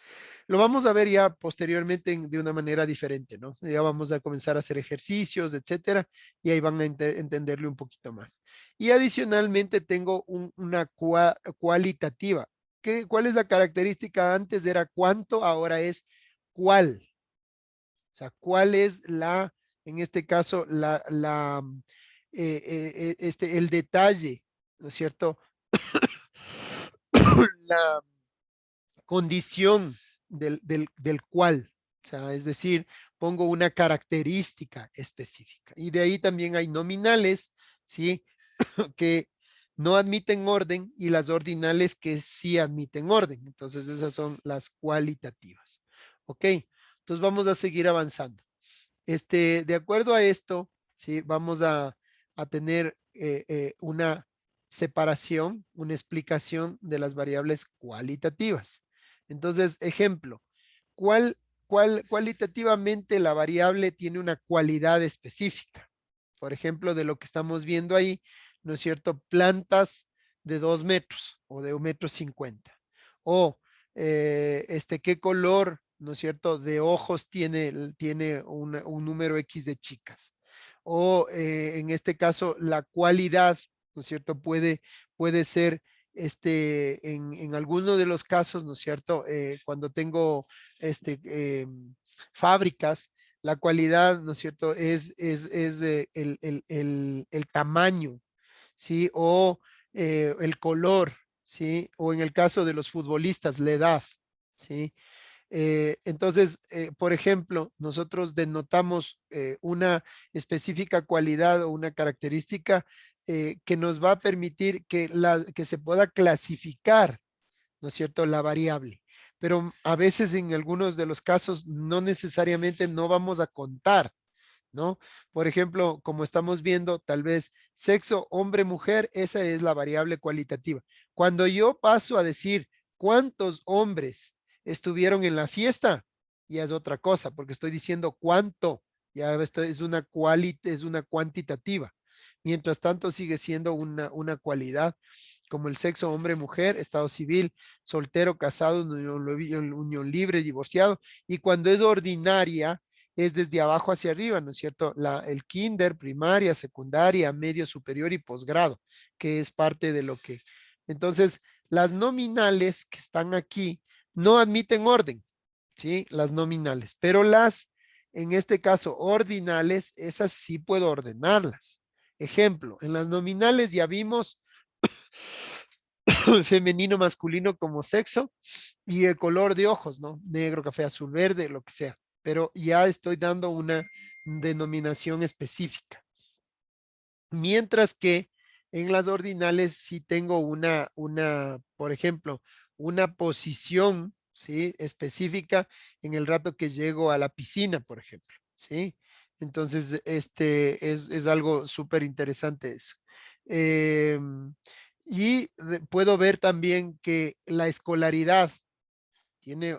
[SPEAKER 1] Lo vamos a ver ya posteriormente de una manera diferente, ¿no? Ya vamos a comenzar a hacer ejercicios, etcétera, y ahí van a entenderle un poquito más. Y adicionalmente tengo una cualitativa. ¿Cuál es la característica? Antes era cuánto, ahora es cuál. O sea, cuál es en este caso, el detalle, ¿no es cierto? La condición del cual, o sea, es decir, pongo una característica específica. Y de ahí también hay nominales, ¿sí? Que no admiten orden y las ordinales que sí admiten orden. Entonces, esas son las cualitativas. ¿Ok? Entonces, vamos a seguir avanzando. De acuerdo a esto, ¿sí? Vamos a tener una separación, una explicación de las variables cualitativas. Entonces, ejemplo, cualitativamente la variable tiene una cualidad específica? Por ejemplo, de lo que estamos viendo ahí, ¿no es cierto? Plantas de 2 metros o de 1,50 m. O qué color, ¿no es cierto?, de ojos tiene un número X de chicas. O en este caso, la cualidad, ¿no es cierto?, puede ser en alguno de los casos, ¿no es cierto? Cuando tengo fábricas, la cualidad, ¿no es cierto?, es el tamaño, ¿sí? O el color, ¿sí? O en el caso de los futbolistas, la edad, ¿sí? Entonces, por ejemplo, nosotros denotamos una específica cualidad o una característica que nos va a permitir que se pueda clasificar, ¿no es cierto?, la variable. Pero a veces en algunos de los casos no necesariamente no vamos a contar, ¿no? Por ejemplo, como estamos viendo, tal vez sexo, hombre, mujer, esa es la variable cualitativa. Cuando yo paso a decir cuántos hombres estuvieron en la fiesta, ya es otra cosa, porque estoy diciendo cuánto, ya esto es es una cuantitativa. Mientras tanto, sigue siendo una cualidad, como el sexo, hombre, mujer, estado civil, soltero, casado, unión libre, divorciado. Y cuando es ordinaria, es desde abajo hacia arriba, ¿no es cierto? El kinder, primaria, secundaria, medio superior y posgrado, que es parte de lo que... Entonces, las nominales que están aquí no admiten orden, ¿sí? Las nominales, pero en este caso, ordinales, esas sí puedo ordenarlas. Ejemplo, en las nominales ya vimos femenino, masculino como sexo y el color de ojos, ¿no? Negro, café, azul, verde, lo que sea. Pero ya estoy dando una denominación específica. Mientras que en las ordinales sí tengo por ejemplo, una posición, ¿sí? Específica en el rato que llego a la piscina, por ejemplo, ¿sí? Entonces, es algo súper interesante eso. Y puedo ver también que la escolaridad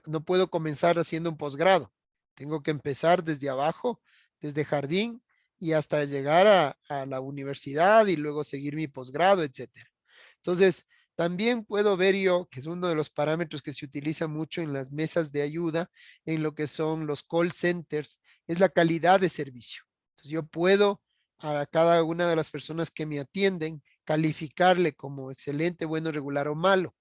[SPEAKER 1] no puedo comenzar haciendo un posgrado. Tengo que empezar desde abajo, desde jardín y hasta llegar a la universidad y luego seguir mi posgrado, etcétera. Entonces, también puedo ver yo, que es uno de los parámetros que se utiliza mucho en las mesas de ayuda, en lo que son los call centers, es la calidad de servicio. Entonces, yo puedo a cada una de las personas que me atienden calificarle como excelente, bueno, regular o malo.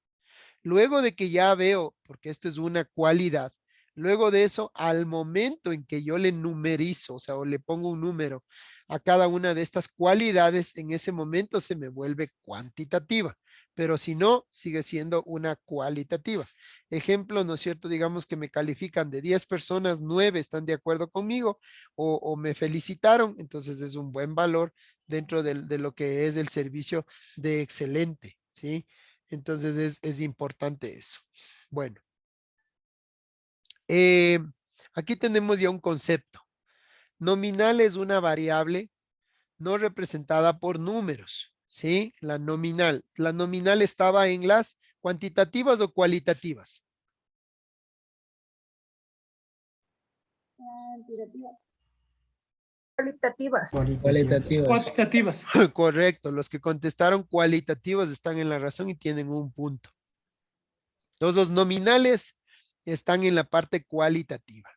[SPEAKER 1] Luego de que ya veo, porque esto es una cualidad, luego de eso, al momento en que yo le numerizo, o sea, o le pongo un número a cada una de estas cualidades, en ese momento se me vuelve cuantitativa, pero si no, sigue siendo una cualitativa. Ejemplo, ¿no es cierto? Digamos que me califican de 10 personas, 9 están de acuerdo conmigo o me felicitaron, entonces es un buen valor dentro de lo que es el servicio de excelente, ¿sí? Entonces es importante eso. Bueno, aquí tenemos ya un concepto. Nominal es una variable no representada por números, ¿sí? La nominal. La nominal estaba en las cuantitativas o cualitativas.
[SPEAKER 13] Cualitativas.
[SPEAKER 10] Cuantitativas.
[SPEAKER 1] Correcto, los que contestaron cualitativos están en la razón y tienen un punto. Todos los nominales están en la parte cualitativa.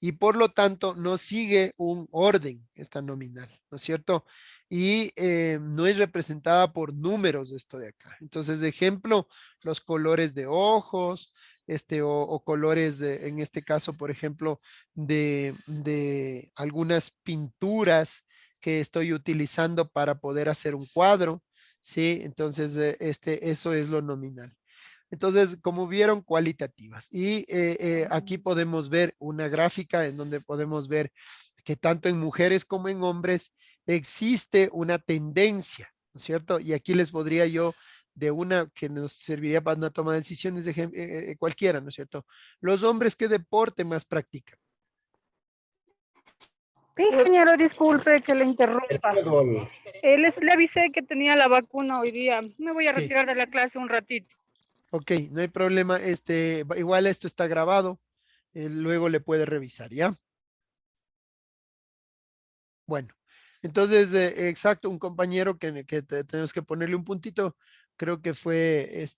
[SPEAKER 1] Y por lo tanto no sigue un orden esta nominal, ¿no es cierto? Y no es representada por números esto de acá. Entonces, de ejemplo, los colores de ojos, o colores, en este caso, por ejemplo, de algunas pinturas que estoy utilizando para poder hacer un cuadro, ¿sí? Entonces, eso es lo nominal. Entonces, como vieron, cualitativas. Y aquí podemos ver una gráfica en donde podemos ver que tanto en mujeres como en hombres existe una tendencia, ¿no es cierto? Y aquí les podría yo de una que nos serviría para una toma de decisiones de cualquiera, ¿no es cierto? Los hombres, ¿qué deporte más practican?
[SPEAKER 2] Ingeniero, disculpe que le interrumpa. Le avisé que tenía la vacuna hoy día. Me voy a
[SPEAKER 1] Sí.
[SPEAKER 2] retirar de la clase un ratito.
[SPEAKER 1] Ok, no hay problema. Igual esto está grabado. Luego le puede revisar, ¿ya? Bueno, entonces, exacto, un compañero que tenemos que ponerle un puntito, creo que fue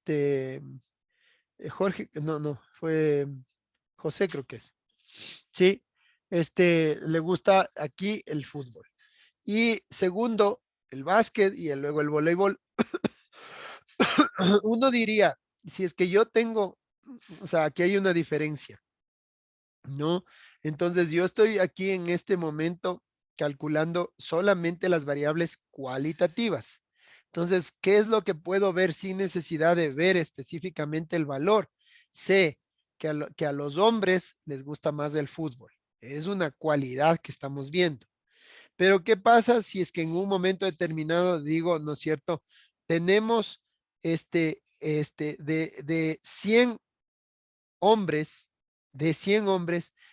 [SPEAKER 1] Jorge, no, fue José, creo que es. Sí, le gusta aquí el fútbol. Y segundo, el básquet y luego el voleibol. Uno diría, si es que yo tengo, o sea, aquí hay una diferencia, ¿no? Entonces yo estoy aquí en este momento calculando solamente las variables cualitativas. Entonces, ¿qué es lo que puedo ver sin necesidad de ver específicamente el valor? Sé que a los hombres les gusta más el fútbol. Es una cualidad que estamos viendo. Pero ¿qué pasa si es que en un momento determinado digo, ¿no es cierto? Tenemos de 100 hombres,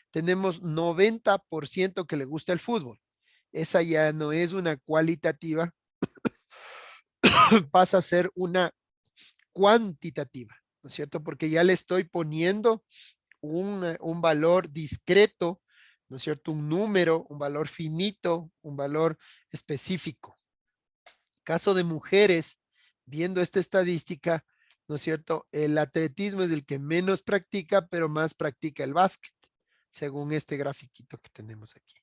[SPEAKER 1] tenemos 90% que le gusta el fútbol. Esa ya no es una cualitativa, pasa a ser una cuantitativa, ¿no es cierto? Porque ya le estoy poniendo un valor discreto, ¿no es cierto? Un número, un valor finito, un valor específico. Caso de mujeres, viendo esta estadística, ¿no es cierto? El atletismo es el que menos practica, pero más practica el básquet, según este grafiquito que tenemos aquí.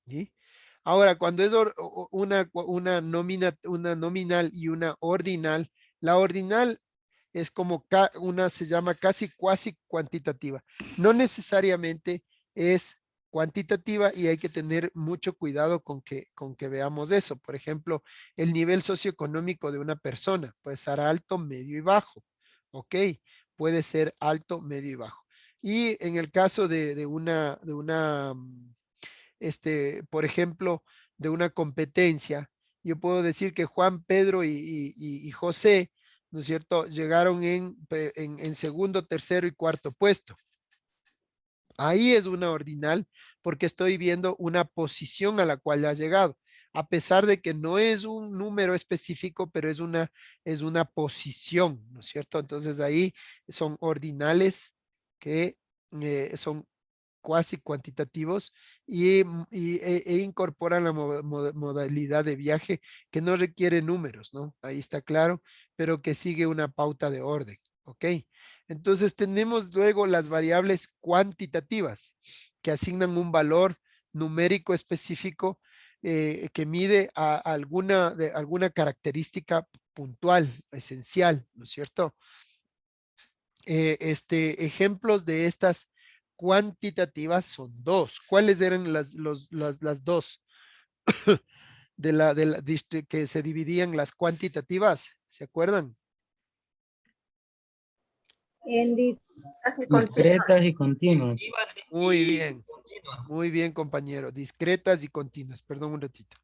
[SPEAKER 1] ¿Sí? Ahora, cuando es una nominal y una ordinal, la ordinal es como se llama casi cuasi cuantitativa. No necesariamente es cuantitativa y hay que tener mucho cuidado con que veamos eso. Por ejemplo, el nivel socioeconómico de una persona puede ser alto, medio y bajo. ¿Ok? Puede ser alto, medio y bajo. Y en el caso de una por ejemplo, de una competencia, yo puedo decir que Juan, Pedro y José, ¿no es cierto?, llegaron en segundo, tercero y cuarto puesto. Ahí es una ordinal porque estoy viendo una posición a la cual ha llegado, a pesar de que no es un número específico, pero es una posición, ¿no es cierto? Entonces ahí son ordinales que son cuasi cuantitativos e incorporan la modalidad de viaje que no requiere números, ¿no? Ahí está claro, pero que sigue una pauta de orden, ¿ok? Entonces tenemos luego las variables cuantitativas que asignan un valor numérico específico que mide alguna característica puntual, esencial, ¿no es cierto? Ejemplos de estas cuantitativas son dos. ¿Cuáles eran las dos que se dividían las cuantitativas? ¿Se acuerdan?
[SPEAKER 5] Discretas y continuas.
[SPEAKER 1] Muy bien, compañero. Discretas y continuas. Perdón un ratito.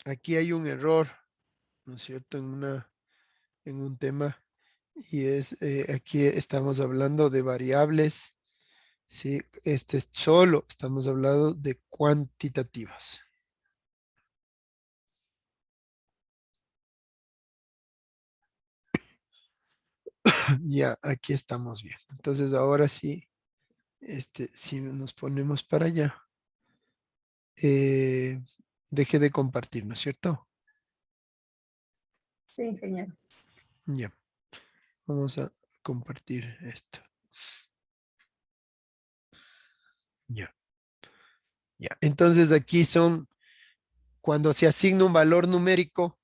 [SPEAKER 1] aquí hay un error, ¿no es cierto? En un tema, y es, aquí estamos hablando de variables, ¿sí? Solo estamos hablando de cuantitativas. Ya, aquí estamos bien. Entonces ahora sí, si nos ponemos para allá, deje de compartir, ¿no es cierto?
[SPEAKER 13] Sí, ingeniero.
[SPEAKER 1] Ya, vamos a compartir esto. Ya, ya. Entonces aquí son, cuando se asigna un valor numérico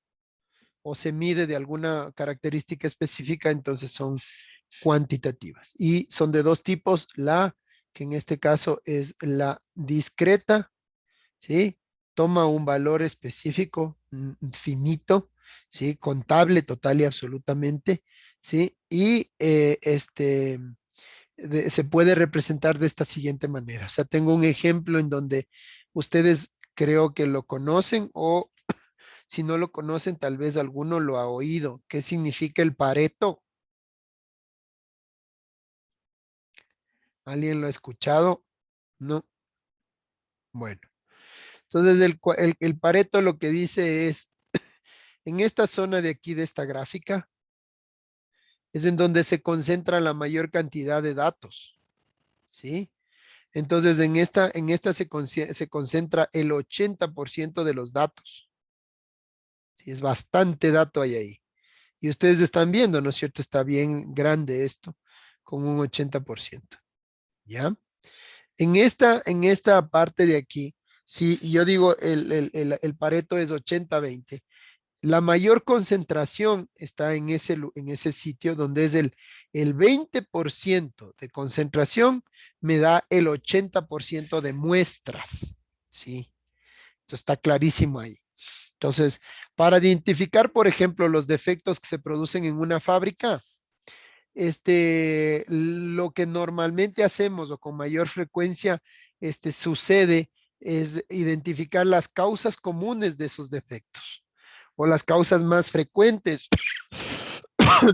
[SPEAKER 1] o se mide de alguna característica específica, entonces son cuantitativas. Y son de dos tipos, la que en este caso es la discreta, ¿sí? Toma un valor específico, finito, ¿sí? Contable total y absolutamente, ¿sí? Y se puede representar de esta siguiente manera. O sea, tengo un ejemplo en donde ustedes creo que lo conocen o si no lo conocen, tal vez alguno lo ha oído. ¿Qué significa el Pareto? ¿Alguien lo ha escuchado? No. Bueno, entonces el Pareto lo que dice es, en esta zona de aquí de esta gráfica, es en donde se concentra la mayor cantidad de datos, ¿sí? Entonces en esta se concentra el 80% de los datos. ¿Sí? Es bastante dato hay ahí. Y ustedes están viendo, ¿no es cierto? Está bien grande esto, con un 80%. ¿Ya? En esta parte de aquí, si yo digo el Pareto es 80-20, la mayor concentración está en ese sitio donde es el 20% de concentración me da el 80% de muestras, ¿sí? Esto está clarísimo ahí. Entonces, para identificar, por ejemplo, los defectos que se producen en una fábrica, lo que normalmente hacemos o con mayor frecuencia sucede es identificar las causas comunes de esos defectos o las causas más frecuentes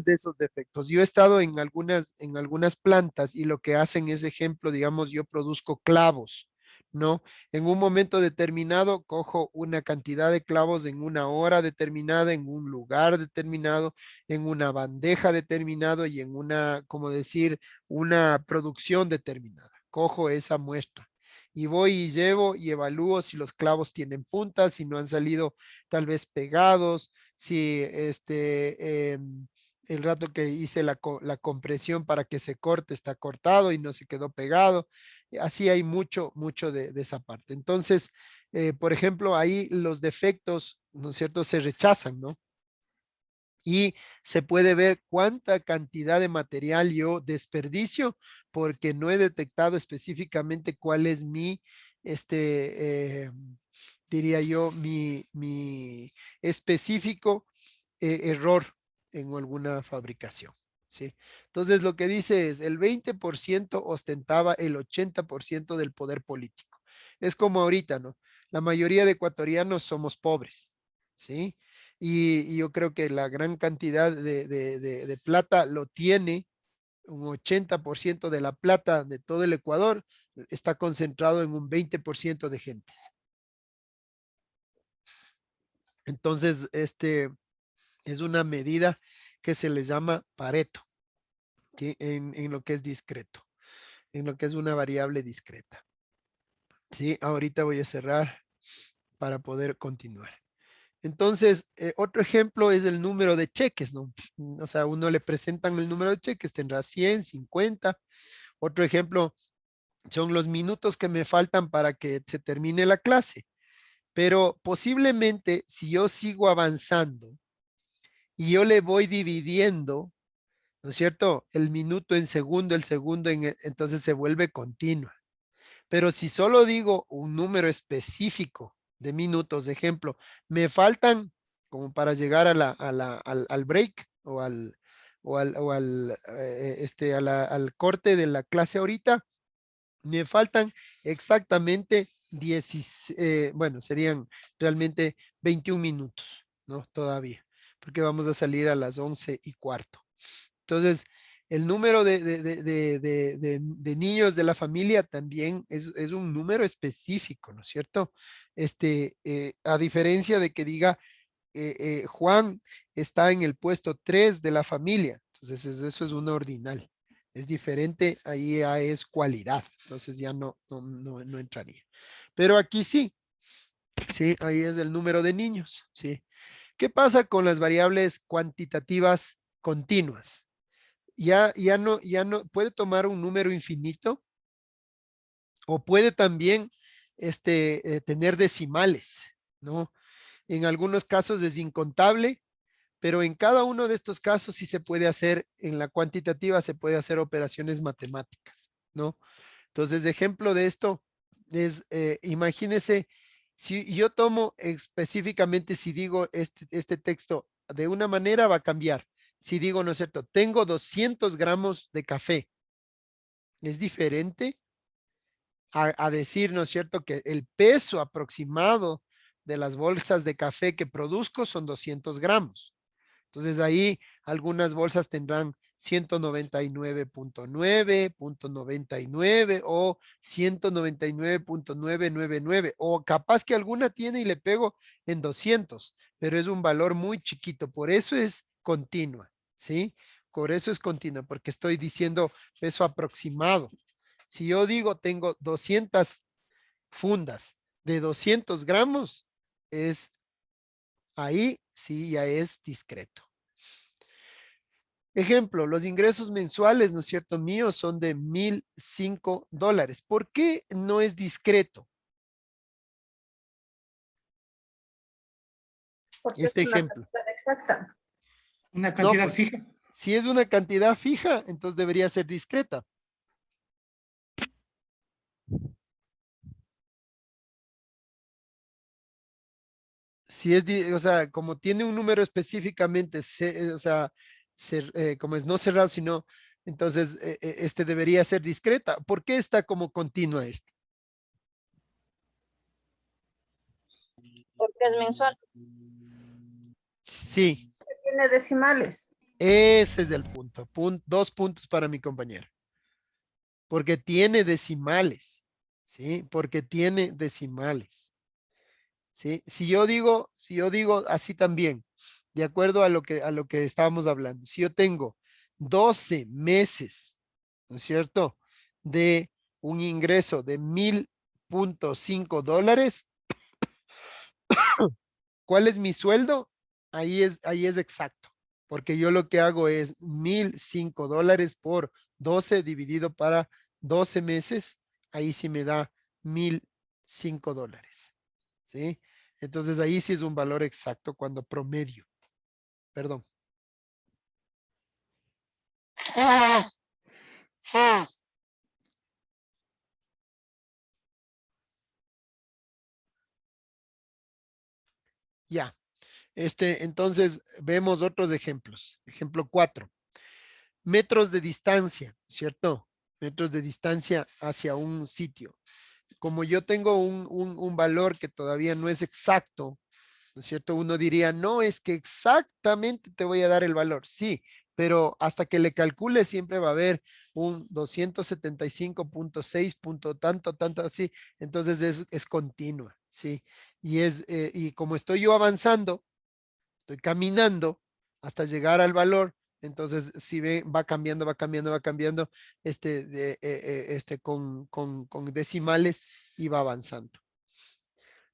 [SPEAKER 1] de esos defectos. Yo he estado en algunas plantas y lo que hacen es, ejemplo, digamos, yo produzco clavos, ¿no? En un momento determinado cojo una cantidad de clavos en una hora determinada, en un lugar determinado, en una bandeja determinado y en una, como decir, una producción determinada. Cojo esa muestra y voy y llevo y evalúo si los clavos tienen puntas, si no han salido tal vez pegados, si el rato que hice la compresión para que se corte está cortado y no se quedó pegado. Así hay mucho, mucho de esa parte. Entonces, por ejemplo, ahí los defectos, ¿no es cierto?, se rechazan, ¿no? Y se puede ver cuánta cantidad de material yo desperdicio porque no he detectado específicamente cuál es mi, diría yo, mi específico error en alguna fabricación, ¿sí? Entonces, lo que dice es, el 20% ostentaba el 80% del poder político. Es como ahorita, ¿no? La mayoría de ecuatorianos somos pobres, ¿sí? Y yo creo que la gran cantidad de plata lo tiene, un 80% de la plata de todo el Ecuador está concentrado en un 20% de gente. Entonces, es una medida que se le llama Pareto, ¿sí? En lo que es discreto, en lo que es una variable discreta. Sí, ahorita voy a cerrar para poder continuar. Entonces, otro ejemplo es el número de cheques, ¿no? O sea, uno le presentan el número de cheques, tendrá 100, 50. Otro ejemplo son los minutos que me faltan para que se termine la clase. Pero posiblemente si yo sigo avanzando y yo le voy dividiendo, ¿no es cierto? El minuto en segundo, el segundo entonces se vuelve continua. Pero si solo digo un número específico de minutos, de ejemplo, me faltan como para llegar al break al corte de la clase ahorita, me faltan exactamente bueno, serían realmente 21 minutos, ¿no? Todavía, porque vamos a salir a las 11:15. Entonces, el número de niños de la familia también es un número específico, ¿no es cierto? A diferencia de que diga Juan está en el puesto 3 de la familia, entonces eso es una ordinal. Es diferente, ahí ya es cualidad, entonces ya no entraría. Pero aquí sí, sí, ahí es el número de niños, sí. ¿Qué pasa con las variables cuantitativas continuas? Ya no, puede tomar un número infinito o puede también tener decimales, ¿no? En algunos casos es incontable, pero en cada uno de estos casos sí se puede hacer, en la cuantitativa se puede hacer operaciones matemáticas, ¿no? Entonces, ejemplo de esto es, imagínese, si yo tomo específicamente, si digo este texto de una manera va a cambiar. Si digo, ¿no es cierto? Tengo 200 gramos de café. Es diferente a decir, ¿no es cierto? Que el peso aproximado de las bolsas de café que produzco son 200 gramos. Entonces ahí algunas bolsas tendrán 199.9, o 199.999, o capaz que alguna tiene y le pego en 200, pero es un valor muy chiquito, por eso es continua, ¿sí? Por eso es continua, porque estoy diciendo peso aproximado. Si yo digo tengo 200 fundas de 200 gramos, ahí sí ya es discreto. Ejemplo, los ingresos mensuales, ¿no es cierto? Míos son de $1,005. ¿Por qué no es discreto
[SPEAKER 13] Porque es
[SPEAKER 1] este
[SPEAKER 13] una
[SPEAKER 1] ejemplo?
[SPEAKER 13] cantidad exacta.
[SPEAKER 10] Una
[SPEAKER 1] No,
[SPEAKER 10] cantidad
[SPEAKER 1] pues,
[SPEAKER 10] fija.
[SPEAKER 1] si es una cantidad fija, entonces debería ser discreta. Si es, o sea, como tiene un número específicamente, o sea, como es no cerrado, sino, entonces, este debería ser discreta. ¿Por qué está como continua esta?
[SPEAKER 3] Porque es mensual.
[SPEAKER 1] Sí,
[SPEAKER 13] Tiene decimales.
[SPEAKER 1] ese es el punto. 2 puntos para mi compañero. Porque tiene decimales, ¿sí? Porque tiene decimales, ¿sí? Si yo digo así también, de acuerdo a lo que estábamos hablando, si yo tengo 12 meses, ¿no es cierto? De un ingreso de $1,000.5, ¿cuál es mi sueldo? Ahí es exacto, porque yo lo que hago es $1,005 por 12 dividido para 12 meses, ahí sí me da $1,005, ¿sí? Entonces ahí sí es un valor exacto cuando promedio, perdón. Ya, entonces vemos otros ejemplos. Ejemplo 4. Metros de distancia, ¿cierto? Metros de distancia hacia un sitio. Como yo tengo un valor que todavía no es exacto, ¿no es cierto? Uno diría, no, es que exactamente te voy a dar el valor. Sí, pero hasta que le calcule siempre va a haber un 275.6 punto tanto, así. Entonces es continua, ¿sí? Y como estoy yo avanzando, estoy caminando hasta llegar al valor, entonces si ve, va cambiando, con decimales y va avanzando.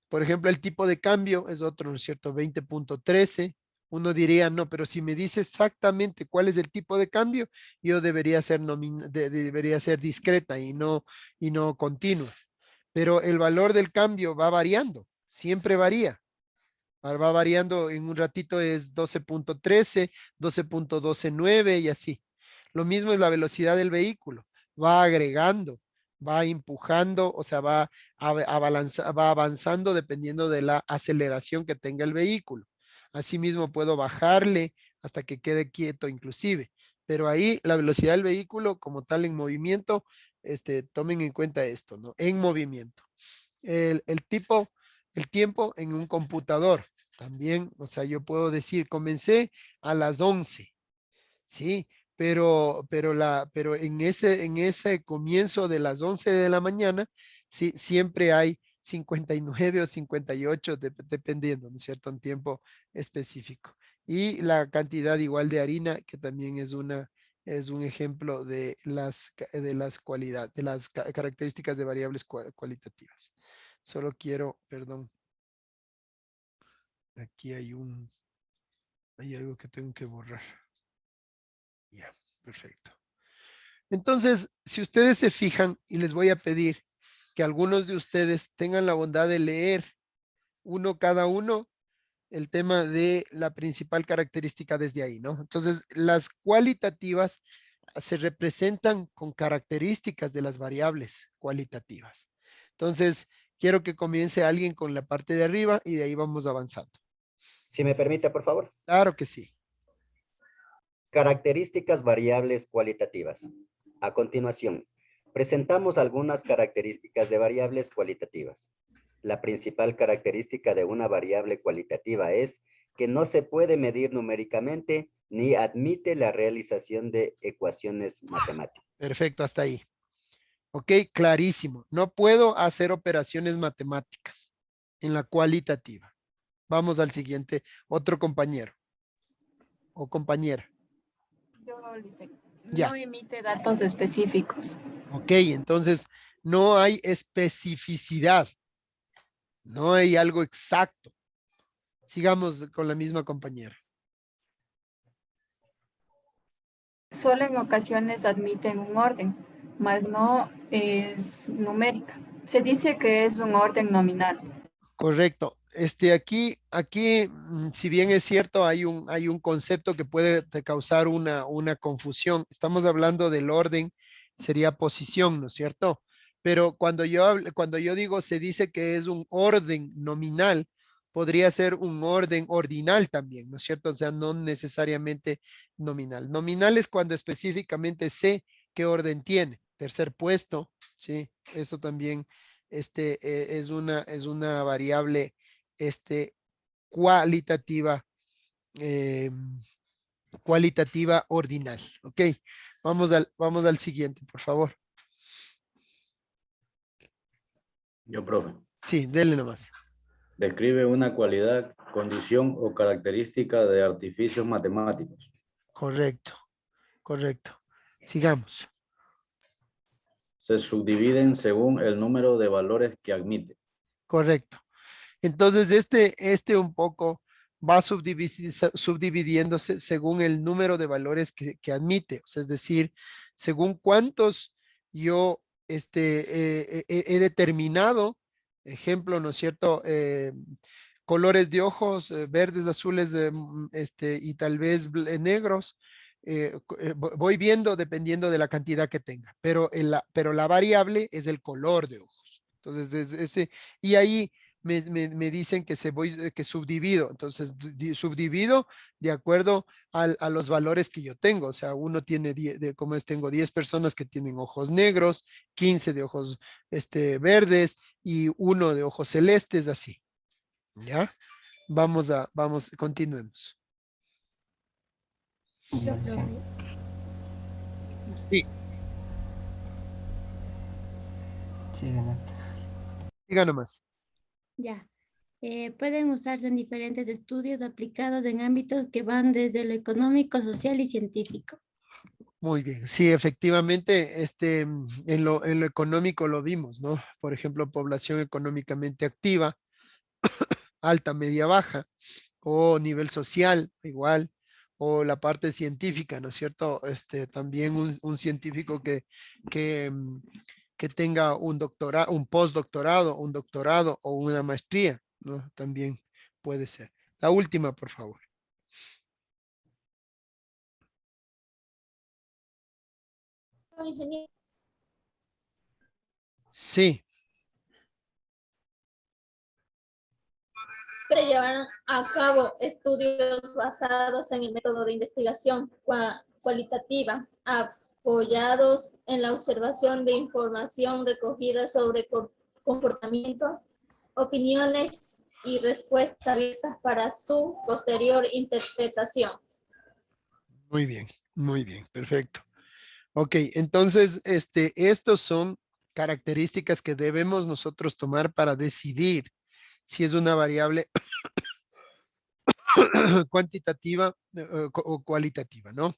[SPEAKER 1] Por ejemplo, el tipo de cambio es otro, ¿no es cierto? 20.13. Uno diría, no, pero si me dice exactamente cuál es el tipo de cambio, yo debería ser discreta y no continua. Pero el valor del cambio va variando, siempre varía. Va variando, en un ratito es 12.13, 12.129 y así. Lo mismo es la velocidad del vehículo, va agregando, va empujando, o sea, va avanzando dependiendo de la aceleración que tenga el vehículo. Asimismo, puedo bajarle hasta que quede quieto inclusive. Pero ahí la velocidad del vehículo como tal en movimiento, tomen en cuenta esto, ¿no? En movimiento. el tiempo en un computador. También, o sea, yo puedo decir, comencé a las 11, ¿sí? Pero en ese comienzo de las 11 de la mañana, sí, siempre hay 59 o 58, dependiendo, ¿no es cierto? Un tiempo específico. Y la cantidad igual de harina, que también es un ejemplo de las cualidades, de las características de variables cualitativas. Solo quiero, perdón, aquí hay algo que tengo que borrar. Ya, perfecto. Entonces, si ustedes se fijan, y les voy a pedir que algunos de ustedes tengan la bondad de leer cada uno el tema de la principal característica desde ahí, ¿no? Entonces, las cualitativas se representan con características de las variables cualitativas. Entonces, quiero que comience alguien con la parte de arriba y de ahí vamos avanzando.
[SPEAKER 6] Si me permite, por favor.
[SPEAKER 1] Claro que sí.
[SPEAKER 6] Características variables cualitativas. A continuación, presentamos algunas características de variables cualitativas. La principal característica de una variable cualitativa es que no se puede medir numéricamente ni admite la realización de ecuaciones matemáticas.
[SPEAKER 1] Perfecto, hasta ahí. Ok, clarísimo. No puedo hacer operaciones matemáticas en la cualitativa. Vamos al siguiente, otro compañero o compañera. Ya.
[SPEAKER 15] No emite datos específicos.
[SPEAKER 1] Ok, entonces no hay especificidad. No hay algo exacto. Sigamos con la misma compañera.
[SPEAKER 15] Solo en ocasiones admiten un orden, mas no es numérica. Se dice que es un orden nominal.
[SPEAKER 1] Correcto. Aquí, si bien es cierto, hay un concepto que puede te causar una confusión. Estamos hablando del orden, sería posición, ¿no es cierto? Pero cuando yo digo se dice que es un orden nominal, podría ser un orden ordinal también, ¿no es cierto? O sea, no necesariamente nominal. Nominal es cuando específicamente sé qué orden tiene. Tercer puesto, ¿sí? Eso también es una variable cualitativa, eh, cualitativa ordinal. Ok, vamos al siguiente, por favor.
[SPEAKER 17] Yo, profe.
[SPEAKER 1] Sí, denle nomás.
[SPEAKER 17] Describe una cualidad, condición o característica de artificios matemáticos.
[SPEAKER 1] Correcto, correcto. Sigamos.
[SPEAKER 17] Se subdividen según el número de valores que admite.
[SPEAKER 1] Correcto. Entonces, un poco va subdividiéndose según el número de valores que admite. O sea, es decir, según cuántos yo he determinado, ejemplo, ¿no es cierto? Colores de ojos, verdes, azules, y tal vez negros. Voy viendo dependiendo de la cantidad que tenga, pero la variable es el color de ojos. Entonces, y ahí me dicen que que subdivido. Entonces, subdivido de acuerdo a los valores que yo tengo. O sea, uno tiene, tengo 10 personas que tienen ojos negros, 15 de ojos verdes y uno de ojos celestes, así. ¿Ya? Continuemos. Sí. Diga nomás.
[SPEAKER 11] Ya. Pueden usarse en diferentes estudios aplicados en ámbitos que van desde lo económico, social y científico.
[SPEAKER 1] Muy bien, sí, efectivamente, en lo económico lo vimos, ¿no? Por ejemplo, población económicamente activa, alta, media, baja, o nivel social, igual, o la parte científica, ¿no es cierto? También un científico que tenga un doctorado, un postdoctorado, un doctorado o una maestría, ¿no? También puede ser. La última, por favor. Sí.
[SPEAKER 14] Se llevaron a cabo estudios basados en el método de investigación cualitativa, apoyados en la observación de información recogida sobre comportamientos, opiniones y respuestas abiertas para su posterior interpretación.
[SPEAKER 1] muy bien, perfecto. Ok, entonces, estos son características que debemos nosotros tomar para decidir si es una variable cuantitativa o cualitativa, ¿no?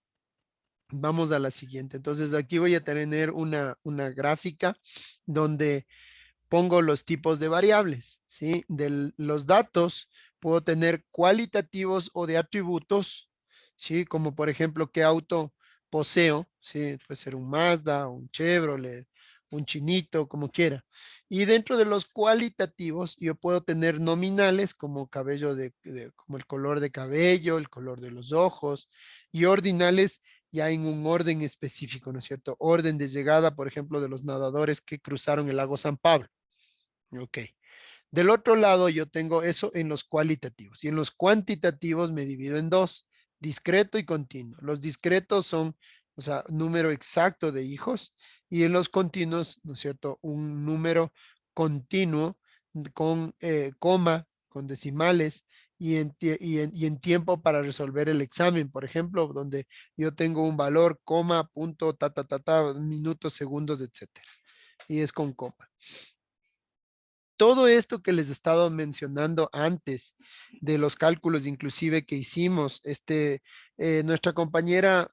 [SPEAKER 1] Vamos a la siguiente. Entonces, aquí voy a tener una gráfica donde pongo los tipos de variables, ¿sí? De los datos puedo tener cualitativos o de atributos, ¿sí? Como por ejemplo, qué auto poseo, ¿sí? Puede ser un Mazda, un Chevrolet, un Chinito, como quiera. Y dentro de los cualitativos, yo puedo tener nominales como cabello como el color de cabello, el color de los ojos, y ordinales ya en un orden específico, ¿no es cierto? Orden de llegada, por ejemplo, de los nadadores que cruzaron el lago San Pablo. Ok. Del otro lado, yo tengo eso en los cualitativos. Y en los cuantitativos me divido en dos, discreto y continuo. Los discretos son, o sea, número exacto de hijos. Y en los continuos, ¿no es cierto? Un número continuo con coma, con decimales y en tiempo para resolver el examen, por ejemplo, donde yo tengo un valor, coma, punto, minutos, segundos, etcétera. Y es con coma. Todo esto que les he estado mencionando antes de los cálculos inclusive que hicimos, nuestra compañera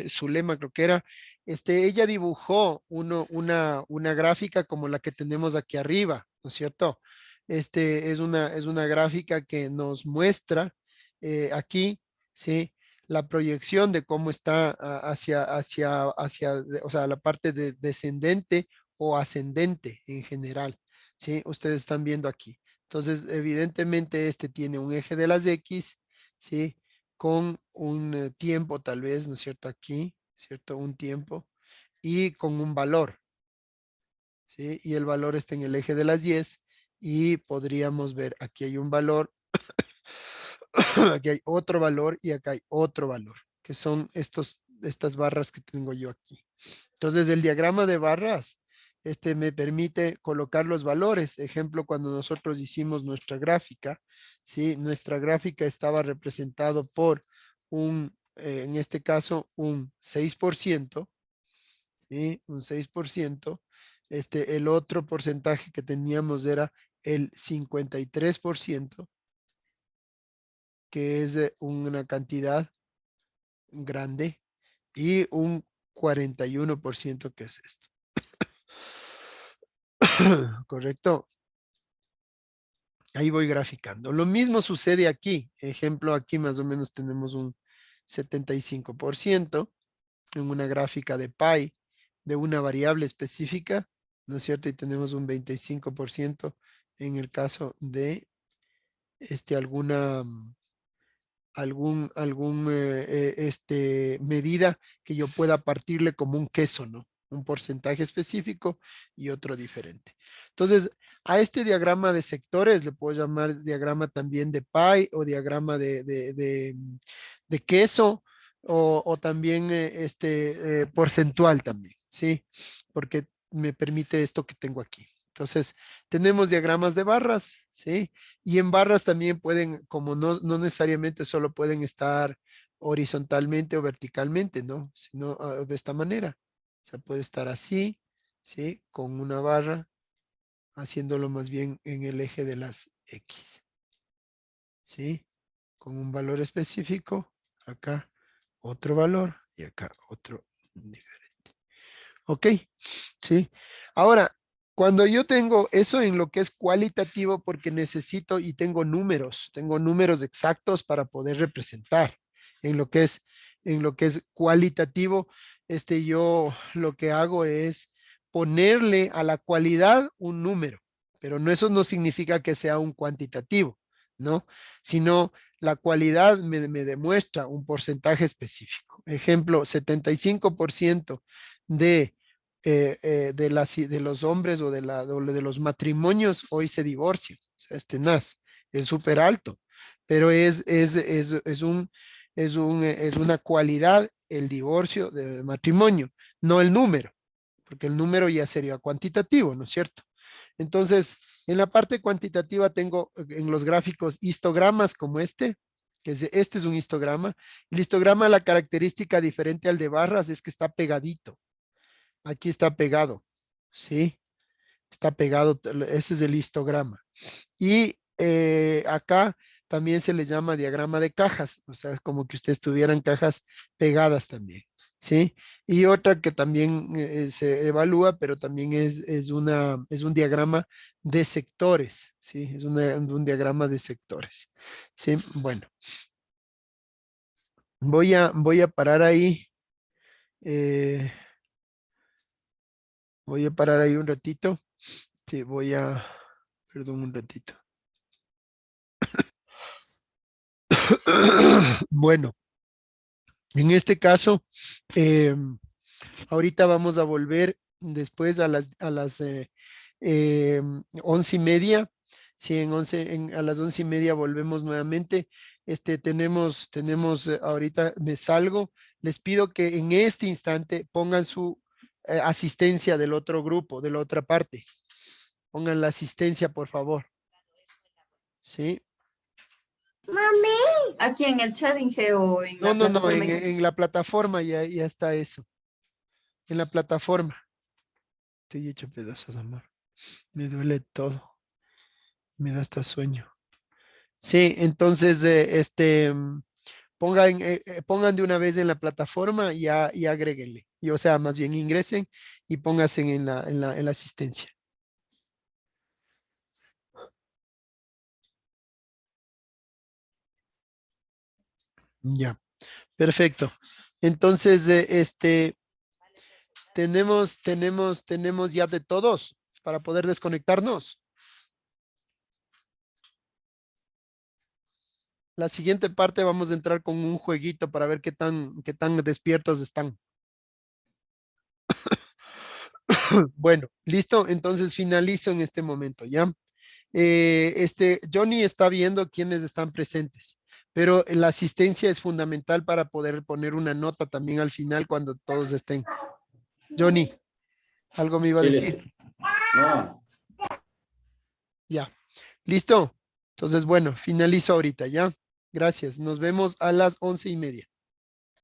[SPEAKER 1] Zulema creo que era, ella dibujó una gráfica como la que tenemos aquí arriba, ¿no es cierto? Es una gráfica que nos muestra aquí, ¿sí? La proyección de cómo está o sea, la parte descendente o ascendente en general. ¿Sí? Ustedes están viendo aquí. Entonces, evidentemente, este tiene un eje de las X, ¿sí? Con un tiempo tal vez, ¿no es cierto? Aquí, ¿cierto? Un tiempo y con un valor, ¿sí? Y el valor está en el eje de las Y y podríamos ver, aquí hay un valor, aquí hay otro valor y acá hay otro valor, que son estas barras que tengo yo aquí. Entonces, el diagrama de barras, me permite colocar los valores. Ejemplo, cuando nosotros hicimos nuestra gráfica, ¿sí? Nuestra gráfica estaba representado por en este caso, un 6%, ¿sí? Un 6%. El otro porcentaje que teníamos era el 53%, que es una cantidad grande, y un 41% que es esto. ¿Correcto? Ahí voy graficando. Lo mismo sucede aquí. Ejemplo, aquí más o menos tenemos un 75% en una gráfica de pi de una variable específica, ¿no es cierto? Y tenemos un 25% en el caso de alguna medida que yo pueda partirle como un queso, ¿no? Un porcentaje específico y otro diferente. Entonces, a este diagrama de sectores le puedo llamar diagrama también de pie o diagrama de queso o también porcentual también, ¿sí? Porque me permite esto que tengo aquí. Entonces, tenemos diagramas de barras, ¿sí? Y en barras también pueden, como no necesariamente solo pueden estar horizontalmente o verticalmente, ¿no? Sino de esta manera. O sea, puede estar así, ¿sí? Con una barra, haciéndolo más bien en el eje de las X, ¿sí? Con un valor específico, acá otro valor y acá otro diferente. ¿Ok? ¿Sí? Ahora, cuando yo tengo eso en lo que es cualitativo, porque necesito y tengo números exactos para poder representar. En lo que es cualitativo, yo lo que hago es ponerle a la cualidad un número, pero eso no significa que sea un cuantitativo, ¿no? Sino la cualidad me demuestra un porcentaje específico. Ejemplo, 75% de de los hombres o de los matrimonios hoy se divorcian. O sea, es súper alto, pero es una cualidad el divorcio de matrimonio, no el número, porque el número ya sería cuantitativo, ¿no es cierto? Entonces, en la parte cuantitativa tengo en los gráficos histogramas como este es un histograma. El histograma, la característica diferente al de barras es que está pegadito. Aquí está pegado, ¿sí? Está pegado, ese es el histograma. Y acá también se le llama diagrama de cajas, o sea, como que ustedes tuvieran cajas pegadas también, ¿sí? Y otra que también se evalúa, pero también es un diagrama de sectores, ¿sí? Es un diagrama de sectores, ¿sí? Bueno. Voy a parar ahí. Voy a parar ahí un ratito. Sí, perdón, un ratito. Bueno, en este caso, ahorita vamos a volver después a las 11:30. Sí, a las 11:30 volvemos nuevamente. Tenemos ahorita me salgo. Les pido que en este instante pongan su asistencia del otro grupo, de la otra parte. Pongan la asistencia, por favor. ¿Sí?
[SPEAKER 15] Mami. Aquí en el chat, Inge, o en la
[SPEAKER 1] No,
[SPEAKER 15] plataforma.
[SPEAKER 1] en la plataforma ya está eso. En la plataforma. Estoy hecho pedazos, amor. Me duele todo. Me da hasta sueño. Sí, entonces, pongan de una vez en la plataforma y agréguenle. O sea, más bien ingresen y pónganse en la asistencia. Ya, perfecto. Entonces, tenemos ya de todos para poder desconectarnos. La siguiente parte vamos a entrar con un jueguito para ver qué tan despiertos están. Bueno, listo. Entonces finalizo en este momento, ¿ya? Johnny está viendo quiénes están presentes, pero la asistencia es fundamental para poder poner una nota también al final cuando todos estén. Johnny, algo me iba a decir.
[SPEAKER 17] No.
[SPEAKER 1] Ya, listo. Entonces, bueno, finalizo ahorita, ¿ya? Gracias. Nos vemos a las 11:30.